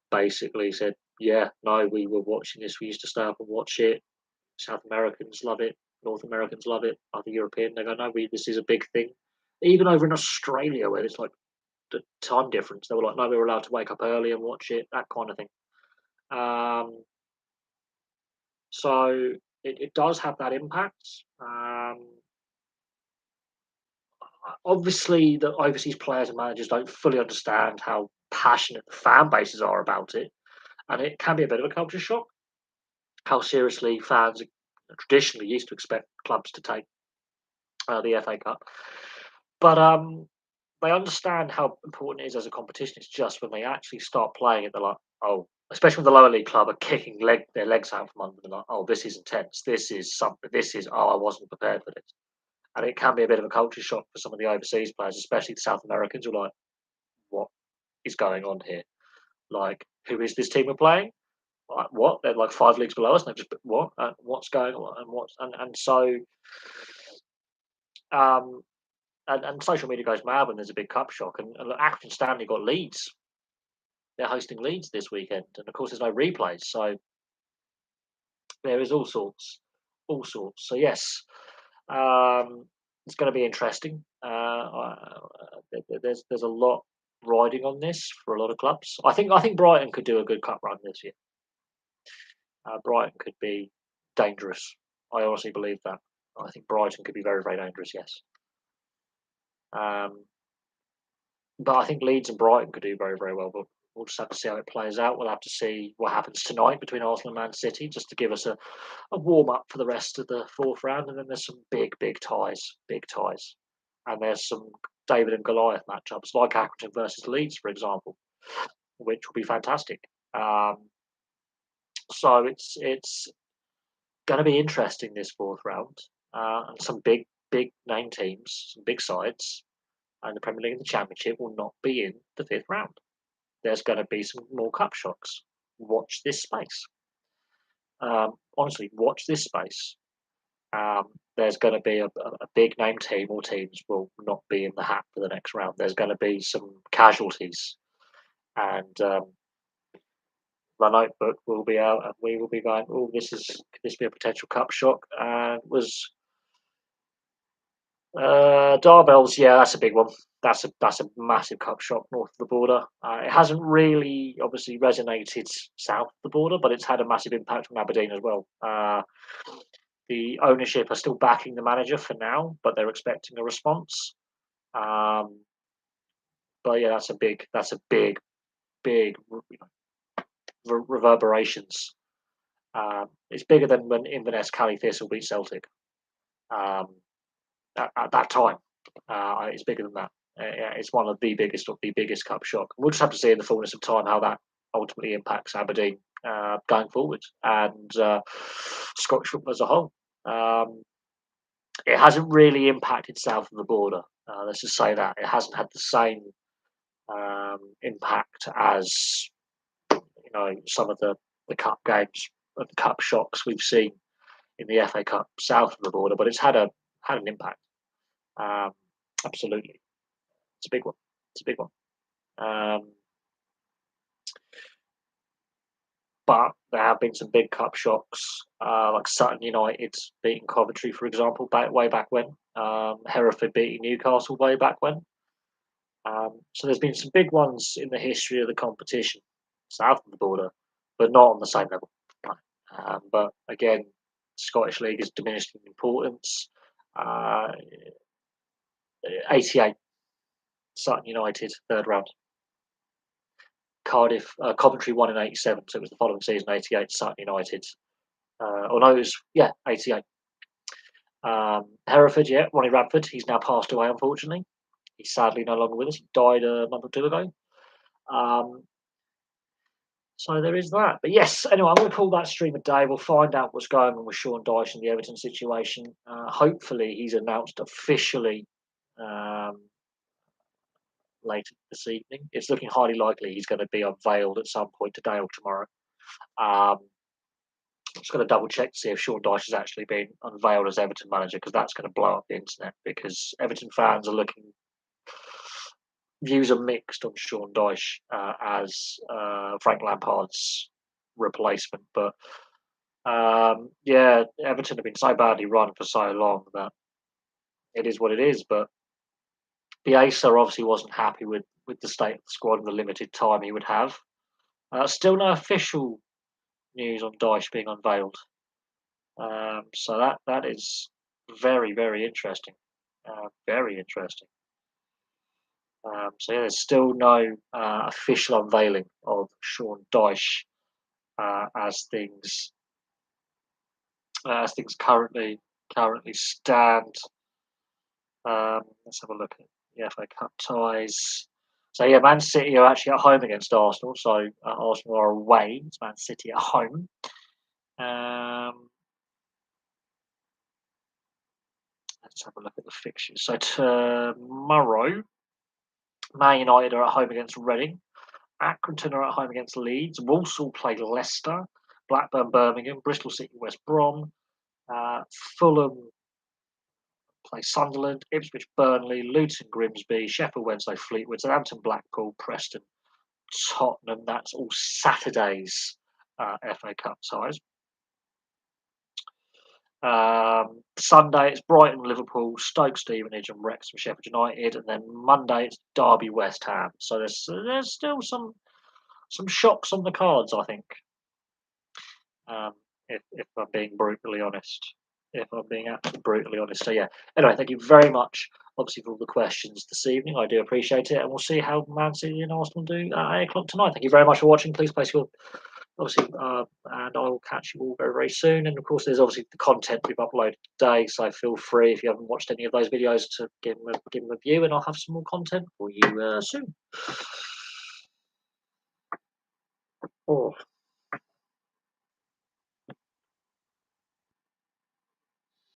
basically said, "Yeah, no, we were watching this. We used to stay up and watch it. South Americans love it. North Americans love it. Other European, they go, no, this is a big thing." Even over in Australia, where it's like the time difference, they were like, no, we were allowed to wake up early and watch it, that kind of thing. So it does have that impact. Obviously, the overseas players and managers don't fully understand how passionate the fan bases are about it, and it can be a bit of a culture shock. How seriously fans traditionally used to expect clubs to take the FA Cup, but they understand how important it is as a competition. It's just when they actually start playing it, they're like, oh, especially when the lower league club are kicking their legs out from under them, like, oh, this is intense. This is something. This is, oh, I wasn't prepared for this. And it can be a bit of a culture shock for some of the overseas players, especially the South Americans, who are like, what is going on here? Like, who is this team we're playing? Like, what? They're like 5 leagues below us, and they've just what? And what's going on? And so Um, and social media goes mad when there's a big cup shock. And look, Accrington Stanley got Leeds. They're hosting Leeds this weekend, and of course there's no replays, so there is all sorts. So yes, it's going to be interesting. There's a lot riding on this for a lot of clubs. I think Brighton could do a good cup run this year. Brighton could be dangerous. I honestly believe that. I think Brighton could be very, very dangerous. Yes. Um, but I think Leeds and Brighton could do very, very well. But we'll just have to see how it plays out. We'll have to see what happens tonight between Arsenal and Man City, just to give us a warm up for the rest of the fourth round. And then there's some big, big ties. And there's some David and Goliath matchups, like Accrington versus Leeds, for example, which will be fantastic. Um, so it's going to be interesting this fourth round, and some big name teams, some big sides, and the Premier League and the Championship will not be in the fifth round. There's going to be some more cup shocks. Watch this space. Honestly, watch this space. There's going to be a big name team or teams will not be in the hat for the next round. There's going to be some casualties, and the notebook will be out, and we will be going, "Oh, could this be a potential cup shock?" And was Darbells, yeah, that's a big one. That's a massive cup shock north of the border. It hasn't really obviously resonated south of the border, but it's had a massive impact on Aberdeen as well. The ownership are still backing the manager for now, but they're expecting a response. Um, but yeah, big reverberations. It's bigger than when Inverness Cali Thistle beat Celtic. Um, at that time. It's bigger than that. Yeah, it's one of the biggest cup shock. We'll just have to see in the fullness of time how that ultimately impacts Aberdeen going forward and Scottish football as a whole. It hasn't really impacted south of the border. Let's just say that it hasn't had the same impact as some of the cup games and cup shocks we've seen in the FA Cup south of the border, but it's had an impact. Um, Absolutely, it's a big one. It's a big one. Um, but there have been some big cup shocks, like Sutton United beating Coventry, for example, way back when. Hereford beating Newcastle way back when. So there's been some big ones in the history of the competition, south of the border, but not on the same level. But again, Scottish League is diminished in importance. Uh, 88, Sutton United, third round. Coventry won in '87, so it was the following season, '88, Sutton United. Or no, it was, yeah, '88. Hereford, yeah, Ronnie Radford, he's now passed away, unfortunately. He's sadly no longer with us. He died a month or two ago. So there is that. But yes, anyway, I'm going to call that stream a day. We'll find out what's going on with Sean Dyche and the Everton situation. Hopefully, he's announced officially later this evening. It's looking highly likely he's going to be unveiled at some point today or tomorrow. I'm just going to double check to see if Sean Dyche has actually been unveiled as Everton manager, because that's going to blow up the internet, because Everton fans are looking. Views are mixed on Sean Dyche as Frank Lampard's replacement, but yeah, Everton have been so badly run for so long that it is what it is. But Bielsa obviously wasn't happy with the state of the squad and the limited time he would have. Still no official news on Dyche being unveiled. So that is very, very interesting. Very interesting. So yeah, there's still no official unveiling of Sean Dyche as things currently stand. Let's have a look at the FA Cup ties. So yeah, Man City are actually at home against Arsenal. So Arsenal are away. It's Man City at home. Let's have a look at the fixtures. So tomorrow, Man United are at home against Reading. Accrington are at home against Leeds. Walsall play Leicester. Blackburn, Birmingham. Bristol City, West Brom. Fulham play Sunderland, Ipswich Burnley, Luton Grimsby, Sheffield Wednesday Fleetwood, Southampton Blackpool, Preston Tottenham. That's all Saturday's FA Cup ties. Sunday it's Brighton Liverpool, Stoke Stevenage, and Wrexham Sheffield United, and then Monday it's Derby West Ham. So there's still some shocks on the cards, I think. If I'm being brutally honest. If I'm being absolutely brutally honest. So yeah. Anyway, thank you very much, obviously, for all the questions this evening. I do appreciate it, and we'll see how Man City and Arsenal do at 8 o'clock tonight. Thank you very much for watching. Please place your obviously, and I will catch you all very very soon. And of course, there's obviously the content we've uploaded today. So feel free if you haven't watched any of those videos to give them a view, and I'll have some more content for you soon. Oh.